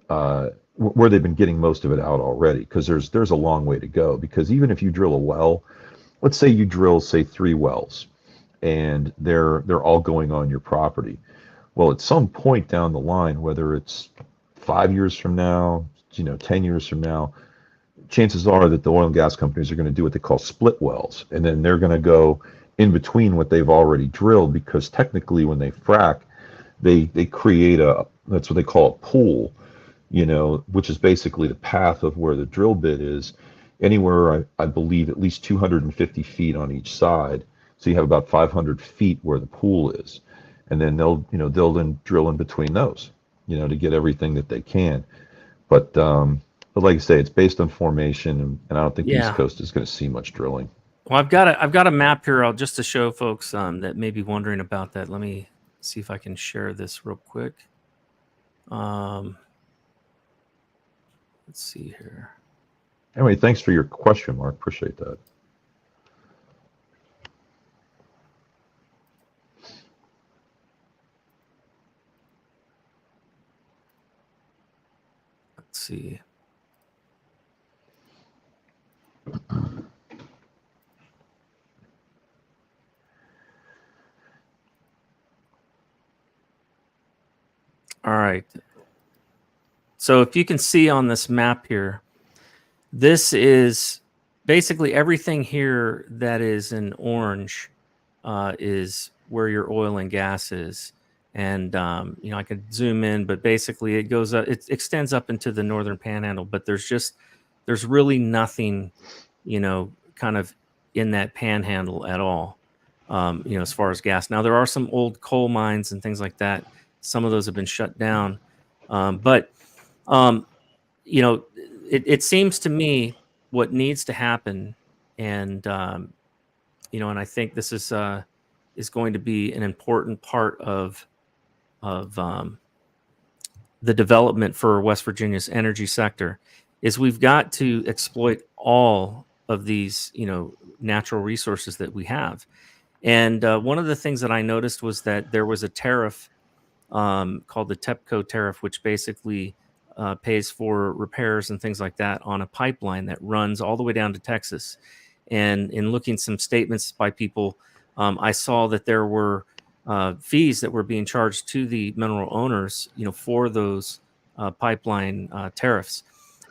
where they've been getting most of it out already, because there's a long way to go. Because even if you drill a well, let's say you drill 3 wells, and they're all going on your property. Well, at some point down the line, whether it's 5 years from now, 10 years from now, chances are that the oil and gas companies are going to do what they call split wells, and then they're going to go in between what they've already drilled, because technically when they frack, they create that's what they call a pool, which is basically the path of where the drill bit is, anywhere, I believe, at least 250 feet on each side. So you have about 500 feet where the pool is, and then they'll then drill in between those, to get everything that they can. But like I say, it's based on formation, and I don't think the East Coast is going to see much drilling. Well, I've got a map here, just to show folks that may be wondering about that. Let me see if I can share this real quick. Let's see here. Anyway, thanks for your question, Mark. Appreciate that. Let's see. All right. So if you can see on this map here, this is basically everything here that is in orange is where your oil and gas is. And, I could zoom in, but basically it goes up, it extends up into the northern panhandle, but there's really nothing, kind of in that panhandle at all, as far as gas. Now, there are some old coal mines and things like that. Some of those have been shut down. But it seems to me what needs to happen, and, and I think this is going to be an important part of the development for West Virginia's energy sector, is we've got to exploit all of these, natural resources that we have. And one of the things that I noticed was that there was a tariff called the TEPCO tariff, which basically pays for repairs and things like that on a pipeline that runs all the way down to Texas. And in looking some statements by people, I saw that there were fees that were being charged to the mineral owners, for those pipeline tariffs.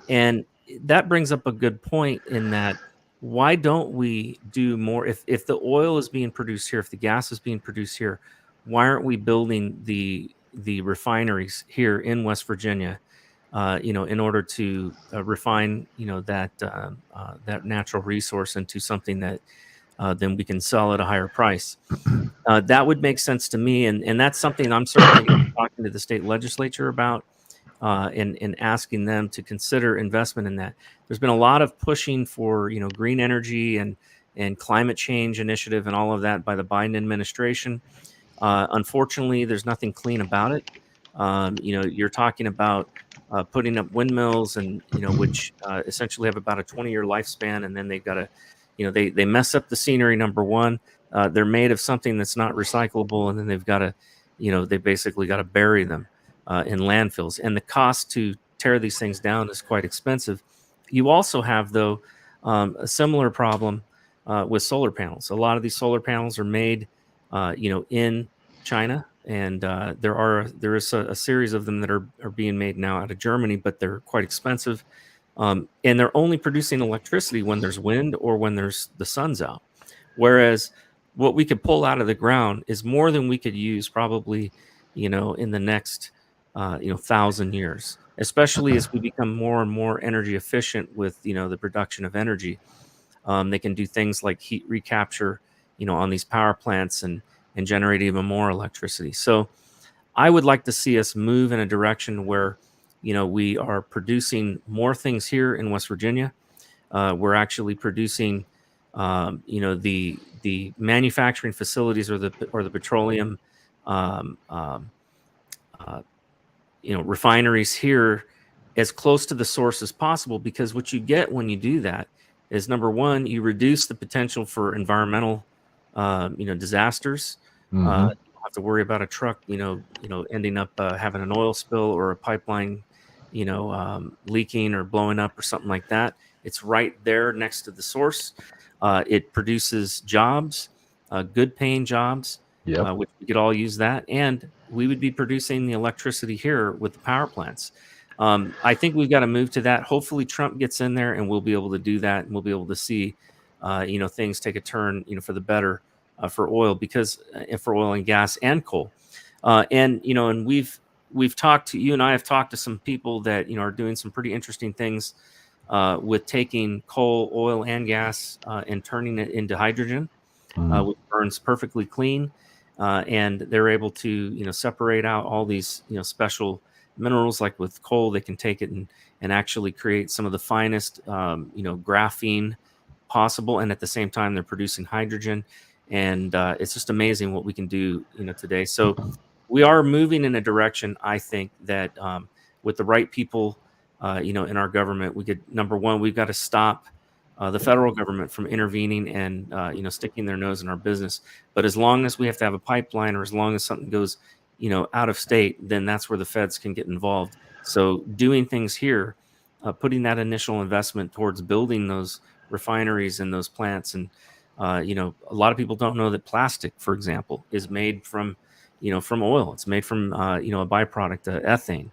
And that brings up a good point, in that why don't we do more? If the oil is being produced here, if the gas is being produced here, why aren't we building the refineries here in West Virginia, in order to refine, that natural resource into something that then we can sell at a higher price? That would make sense to me, and that's something I'm certainly talking to the state legislature about, and asking them to consider investment in that. There's been a lot of pushing for green energy and climate change initiative and all of that by the Biden administration. Unfortunately, there's nothing clean about it. You're talking about putting up windmills, and which essentially have about a 20-year lifespan, and then they've got to, they mess up the scenery. Number one, they're made of something that's not recyclable, and then they've got to, they basically got to bury them in landfills, and the cost to tear these things down is quite expensive. You also have, though, a similar problem with solar panels. A lot of these solar panels are made in China, and there is a series of them that are being made now out of Germany, but they're quite expensive, and they're only producing electricity when there's wind or when there's the sun's out. Whereas what we could pull out of the ground is more than we could use probably, in the next 1,000 years, especially as we become more and more energy efficient with the production of energy. They can do things like heat recapture, on these power plants, and generate even more electricity. So I would like to see us move in a direction where, we are producing more things here in West Virginia. We're actually producing, the manufacturing facilities or the petroleum, um, um, uh, refineries here as close to the source as possible, because what you get when you do that is, number one, you reduce the potential for environmental, disasters. Hmm. You don't have to worry about a truck, ending up having an oil spill or a pipeline, leaking or blowing up or something like that. It's right there next to the source. It produces jobs, good paying jobs, Yep. which we could all use that, and we would be producing the electricity here with the power plants. I think we've got to move to that. Hopefully, Trump gets in there, and we'll be able to do that, and we'll be able to see, things take a turn, for the better, for oil, because for oil and gas and coal, and we've talked to you and I have talked to some people that are doing some pretty interesting things with taking coal, oil, and gas and turning it into hydrogen, Mm. which burns perfectly clean, and they're able to separate out all these special minerals. Like with coal, they can take it and actually create some of the finest graphene possible, and at the same time they're producing hydrogen, and it's just amazing what we can do today. So we are moving in a direction, I think, that with the right people in our government, we could, number one, we've got to stop the federal government from intervening and sticking their nose in our business. But as long as we have to have a pipeline, or as long as something goes out of state, then that's where the feds can get involved. So doing things here, putting that initial investment towards building those refineries and those plants, and a lot of people don't know that plastic, for example, is made from from oil. It's made from a byproduct, ethane,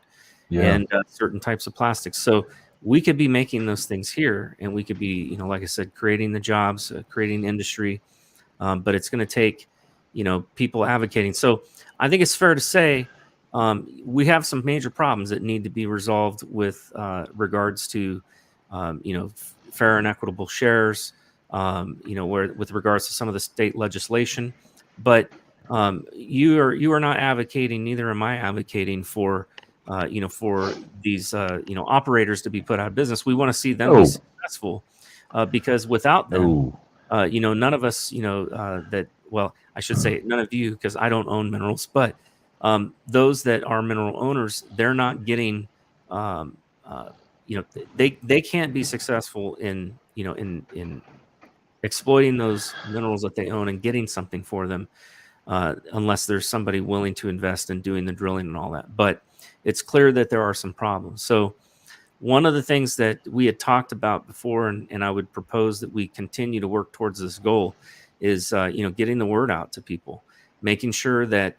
Yeah. and certain types of plastics. So we could be making those things here, and we could be, like I said, creating the jobs, creating industry. But it's going to take, people advocating. So I think it's fair to say we have some major problems that need to be resolved with regards to, fair and equitable shares, where with regards to some of the state legislation. But you are not advocating, neither am I advocating for for these operators to be put out of business. We want to see them be No. successful, because without them, No. none of us, that, well, I should say none of you, because I don't own minerals, but those that are mineral owners, they're not getting, they can't be successful in in exploiting those minerals that they own and getting something for them, unless there's somebody willing to invest in doing the drilling and all that. But it's clear that there are some problems. So one of the things that we had talked about before, and I would propose that we continue to work towards this goal, is getting the word out to people, making sure that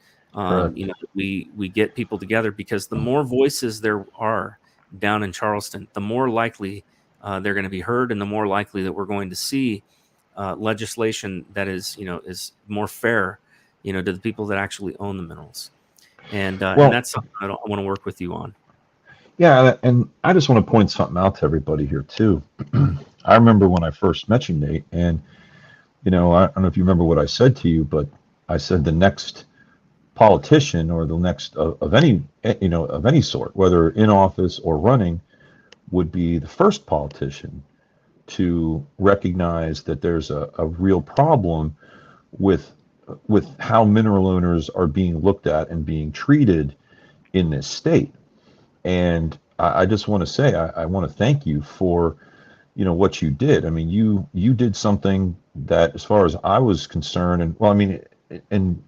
we get people together, because the more voices there are down in Charleston, the more likely they're going to be heard, and the more likely that we're going to see legislation that is more fair to the people that actually own the minerals. And that's something I want to work with you on. Yeah, and I just want to point something out to everybody here too. I remember when I first met you, Nate, and I don't know if you remember what I said to you, but I said the next politician, or the next of any of any sort, whether in office or running, would be the first politician to recognize that there's a real problem with how mineral owners are being looked at and being treated in this state. And I just want to say, I want to thank you for, what you did. I mean, you did something that, as far as I was concerned, and well, I mean, and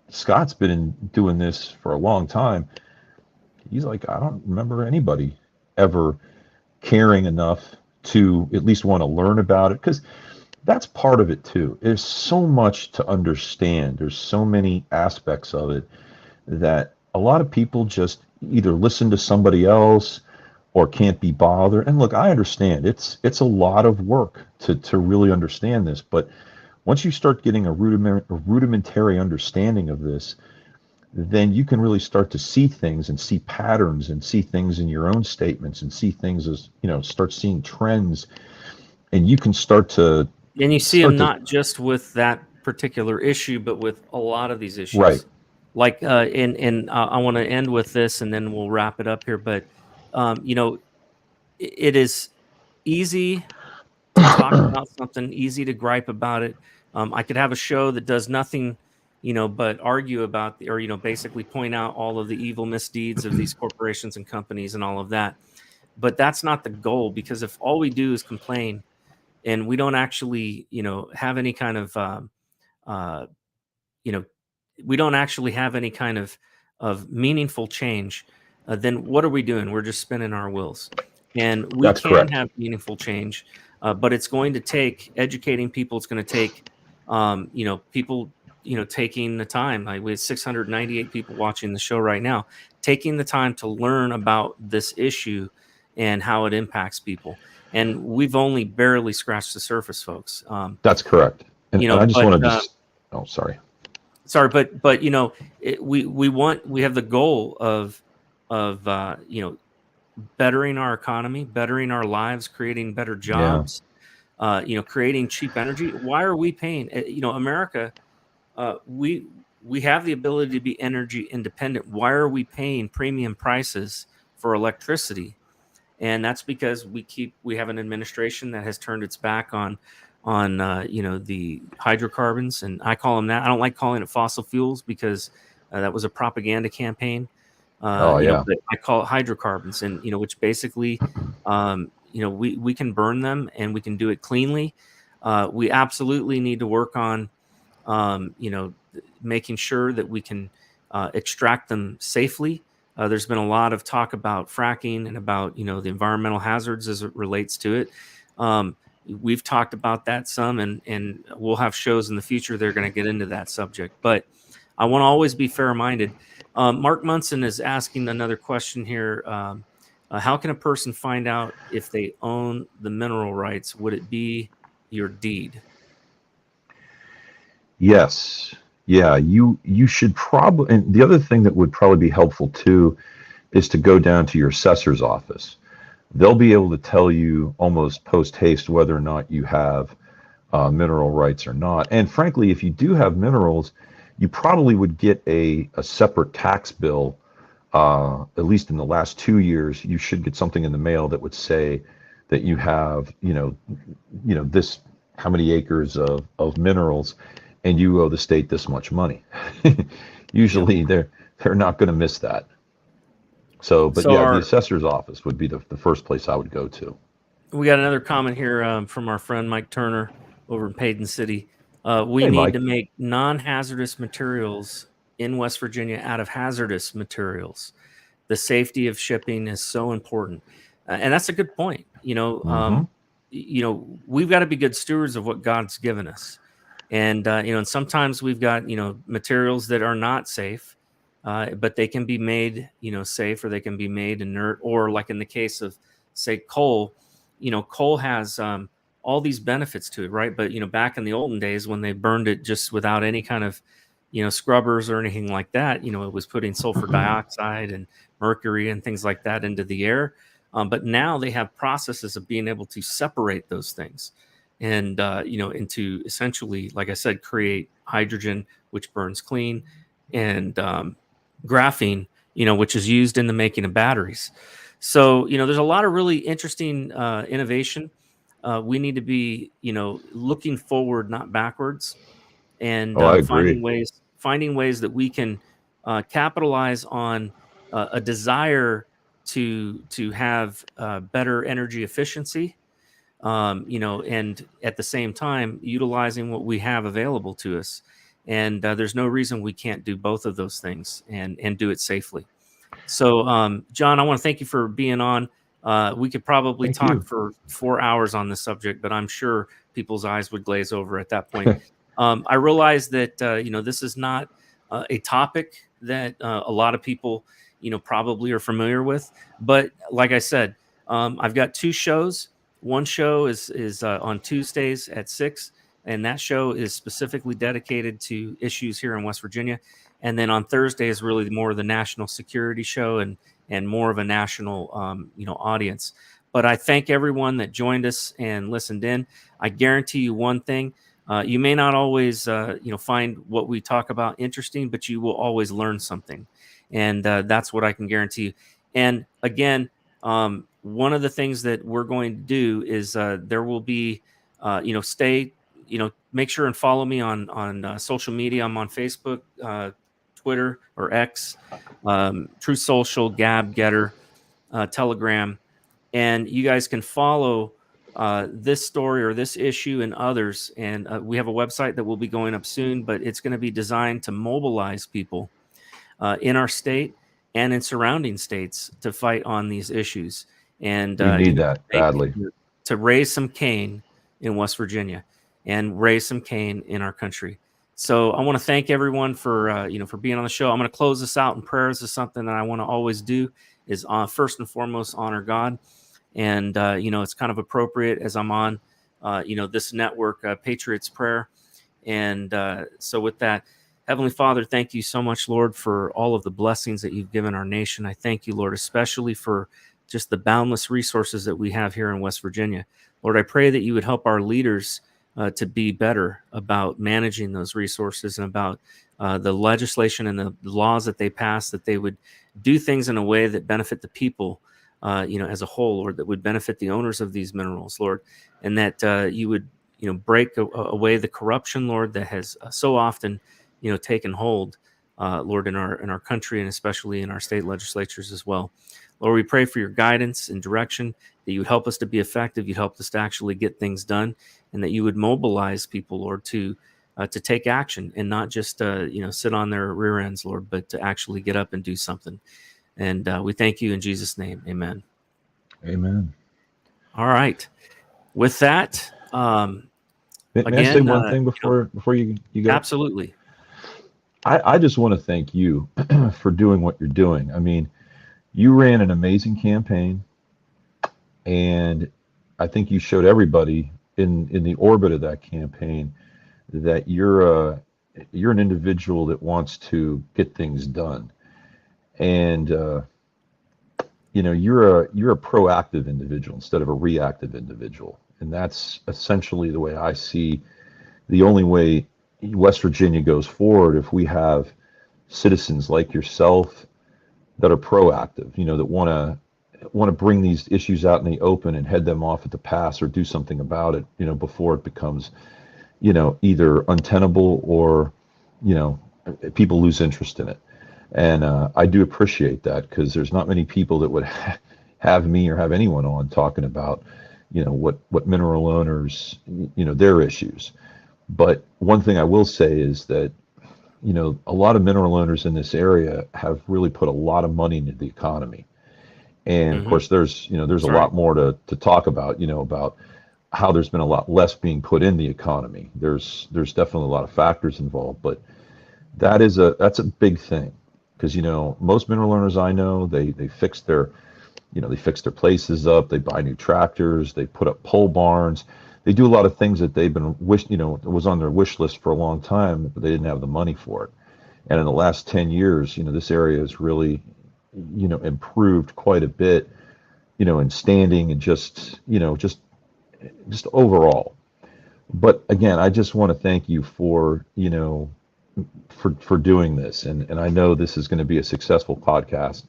Scott's been doing this for a long time. He's like, I don't remember anybody ever caring enough to at least want to learn about it, because that's part of it too. There's so much to understand. There's so many aspects of it that a lot of people just either listen to somebody else or can't be bothered. And look, I understand it's a lot of work to really understand this, but once you start getting a rudimentary understanding of this, then you can really start to see things and see patterns and see things in your own statements and see things as, start seeing trends, and you can start to. And you see them not just with that particular issue, but with a lot of these issues. Right. I want to end with this, and then we'll wrap it up here. But it is easy to talk about something, easy to gripe about it. I could have a show that does nothing, but argue about or basically point out all of the evil misdeeds of these corporations and companies and all of that. But that's not the goal, because if all we do is complain and we don't actually, have any kind of, you know, we don't actually have any kind of meaningful change, then what are we doing? We're just spinning our wheels. And we That's can correct. have meaningful change, but it's going to take educating people. It's going to take, people, taking the time. Like, we have 698 people watching the show right now, taking the time to learn about this issue and how it impacts people. And we've only barely scratched the surface, folks. That's correct. And I just want to oh, sorry. Sorry, but we have the goal of bettering our economy, bettering our lives, creating better jobs, creating cheap energy. Why are we paying? America, we have the ability to be energy independent. Why are we paying premium prices for electricity? And that's because we have an administration that has turned its back on the hydrocarbons, and I call them that. I don't like calling it fossil fuels, because that was a propaganda campaign. But I call it hydrocarbons, and which basically, we can burn them and we can do it cleanly. We absolutely need to work on, making sure that we can extract them safely. There's been a lot of talk about fracking and about the environmental hazards as it relates to it. We've talked about that some, and we'll have shows in the future that are going to get into that subject. But I want to always be fair-minded. Mark Munson is asking another question here. How can a person find out if they own the mineral rights? Would it be your deed? Yes. Yeah, you should probably, and the other thing that would probably be helpful too is to go down to your assessor's office. They'll be able to tell you almost post haste whether or not you have mineral rights or not. And frankly, if you do have minerals, you probably would get a separate tax bill. At least in the last 2 years, you should get something in the mail that would say that you have, this, how many acres of minerals, and you owe the state this much money. Usually they're not going to miss that. So the assessor's office would be the first place I would go to. We got another comment here from our friend Mike Turner over in Paden City. We need Mike. to make non-hazardous materials in West Virginia out of hazardous materials. The safety of shipping is so important. And that's a good point. We've got to be good stewards of what God's given us. And, and sometimes we've got, materials that are not safe, but they can be made, safe, or they can be made inert, or like in the case of, say, coal, coal has all these benefits to it, right? But, back in the olden days when they burned it just without any kind of, scrubbers or anything like that, it was putting sulfur dioxide and mercury and things like that into the air. But now they have processes of being able to separate those things. And, into essentially, like I said, create hydrogen, which burns clean, and graphene, which is used in the making of batteries. So, there's a lot of really interesting innovation. We need to be, looking forward, not backwards, and finding ways that we can capitalize on a desire to have better energy efficiency. And at the same time, utilizing what we have available to us. And there's no reason we can't do both of those things and do it safely. So, John, I want to thank you for being on. We could probably talk for 4 hours on this subject, but I'm sure people's eyes would glaze over at that point. I realize that, this is not a topic that a lot of people, probably are familiar with. But like I said, I've got 2 shows. One show is on Tuesdays at 6, and that show is specifically dedicated to issues here in West Virginia. And then on Thursday is really more of the national security show and more of a national audience. But I thank everyone that joined us and listened in. I guarantee you one thing: You may not always, find what we talk about interesting, but you will always learn something, and that's what I can guarantee you. And again, one of the things that we're going to do is there will be, make sure and follow me on social media. I'm on Facebook, Twitter or X, Truth Social, Gab, Getter, Telegram, and you guys can follow this story or this issue and others. And we have a website that will be going up soon, but it's going to be designed to mobilize people in our state and in surrounding states to fight on these issues. And We need that badly. to raise some Cain in West Virginia and raise some Cain in our country. So I want to thank everyone for for being on the show. I'm going to close this out in prayer. This is something that I want to always do, is first and foremost honor God. And it's kind of appropriate as I'm on this network, Patriots Prayer. And so with that, Heavenly Father, thank you so much, Lord, for all of the blessings that you've given our nation. I thank you, Lord, especially for just the boundless resources that we have here in West Virginia. Lord, I pray that you would help our leaders to be better about managing those resources and about the legislation and the laws that they pass, that they would do things in a way that benefit the people, as a whole, or that would benefit the owners of these minerals, Lord, and that you would, break away the corruption, Lord, that has so often, taken hold, Lord, in our country and especially in our state legislatures as well. Lord, we pray for your guidance and direction, that you would help us to be effective, you'd help us to actually get things done, and that you would mobilize people, Lord, to take action and not just, sit on their rear ends, Lord, but to actually get up and do something. And we thank you in Jesus' name. Amen. Amen. All right. With that, May I say one thing before you go? Absolutely. I just want to thank you for doing what you're doing. I mean, you ran an amazing campaign, and I think you showed everybody in the orbit of that campaign that you're an individual that wants to get things done, and you're a proactive individual instead of a reactive individual, and that's essentially the way I see the only way West Virginia goes forward, if we have citizens like yourself that are proactive, that want to bring these issues out in the open and head them off at the pass or do something about it, before it becomes, either untenable or, people lose interest in it. And I do appreciate that, because there's not many people that would have me or have anyone on talking about, what mineral owners, their issues. But one thing I will say is that, a lot of mineral owners in this area have really put a lot of money into the economy. And of course, there's a lot more to talk about, about how there's been a lot less being put in the economy. There's definitely a lot of factors involved, but that's a big thing, because, most mineral owners I know, they fix their places up, they buy new tractors, they put up pole barns. They do a lot of things that they've been was on their wish list for a long time, but they didn't have the money for it. And in the last 10 years, this area has really, improved quite a bit, in standing and just overall. But again, I just want to thank you for, for doing this. And I know this is going to be a successful podcast,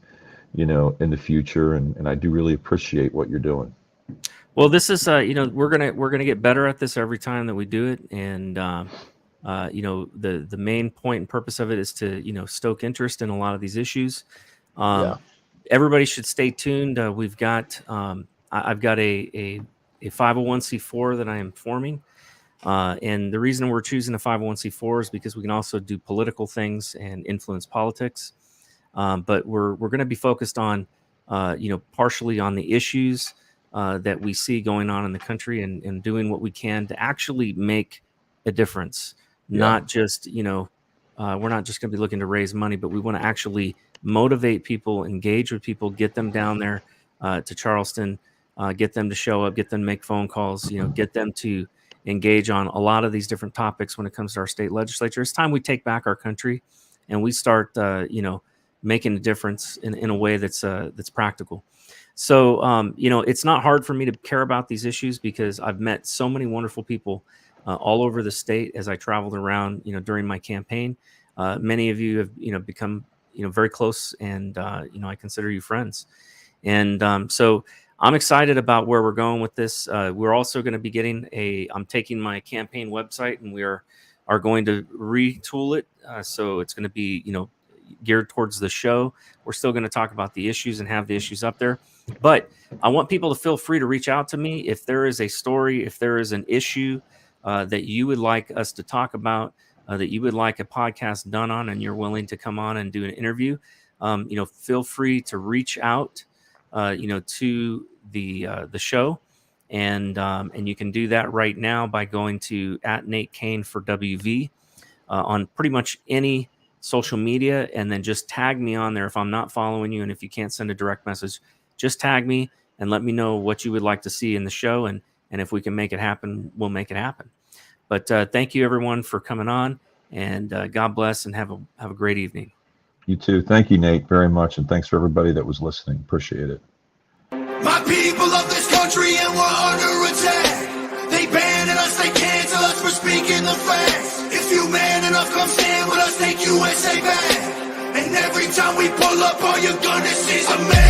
in the future. And I do really appreciate what you're doing. Well, this is, we're gonna get better at this every time that we do it, and the main point and purpose of it is to stoke interest in a lot of these issues. Everybody should stay tuned. We've got I've got a 501c4 that I am forming, and the reason we're choosing a 501c4 is because we can also do political things and influence politics. But we're going to be focused on partially on the issues that we see going on in the country, and doing what we can to actually make a difference. Not just, we're not just going to be looking to raise money, but we want to actually motivate people, engage with people, get them down there to Charleston, get them to show up, get them to make phone calls, get them to engage on a lot of these different topics when it comes to our state legislature. It's time we take back our country and we start, making a difference in a way that's practical. So, it's not hard for me to care about these issues, because I've met so many wonderful people all over the state as I traveled around, during my campaign. Many of you have, become, very close, and, I consider you friends. And so I'm excited about where we're going with this. We're also going to be getting I'm taking my campaign website, and we are going to retool it. So it's going to be, geared towards the show. We're still going to talk about the issues and have the issues up there. But I want people to feel free to reach out to me if there is a story, if there is an issue that you would like us to talk about, that you would like a podcast done on, and you're willing to come on and do an interview. Feel free to reach out, to the show, and you can do that right now by going to @NateCain for WV on pretty much any social media, and then just tag me on there if I'm not following you. And if you can't send a direct message, just tag me and let me know what you would like to see in the show, and if we can make it happen, we'll make it happen. But thank you everyone for coming on, and God bless, and have a great evening. You too. Thank you, Nate, very much, and thanks for everybody that was listening. Appreciate it. My people of this country, and we're under attack. They banning us, they cancel us for speaking the facts. If you man enough, come stand with us, take USA back. And every time we pull up, all you're gonna see is a man.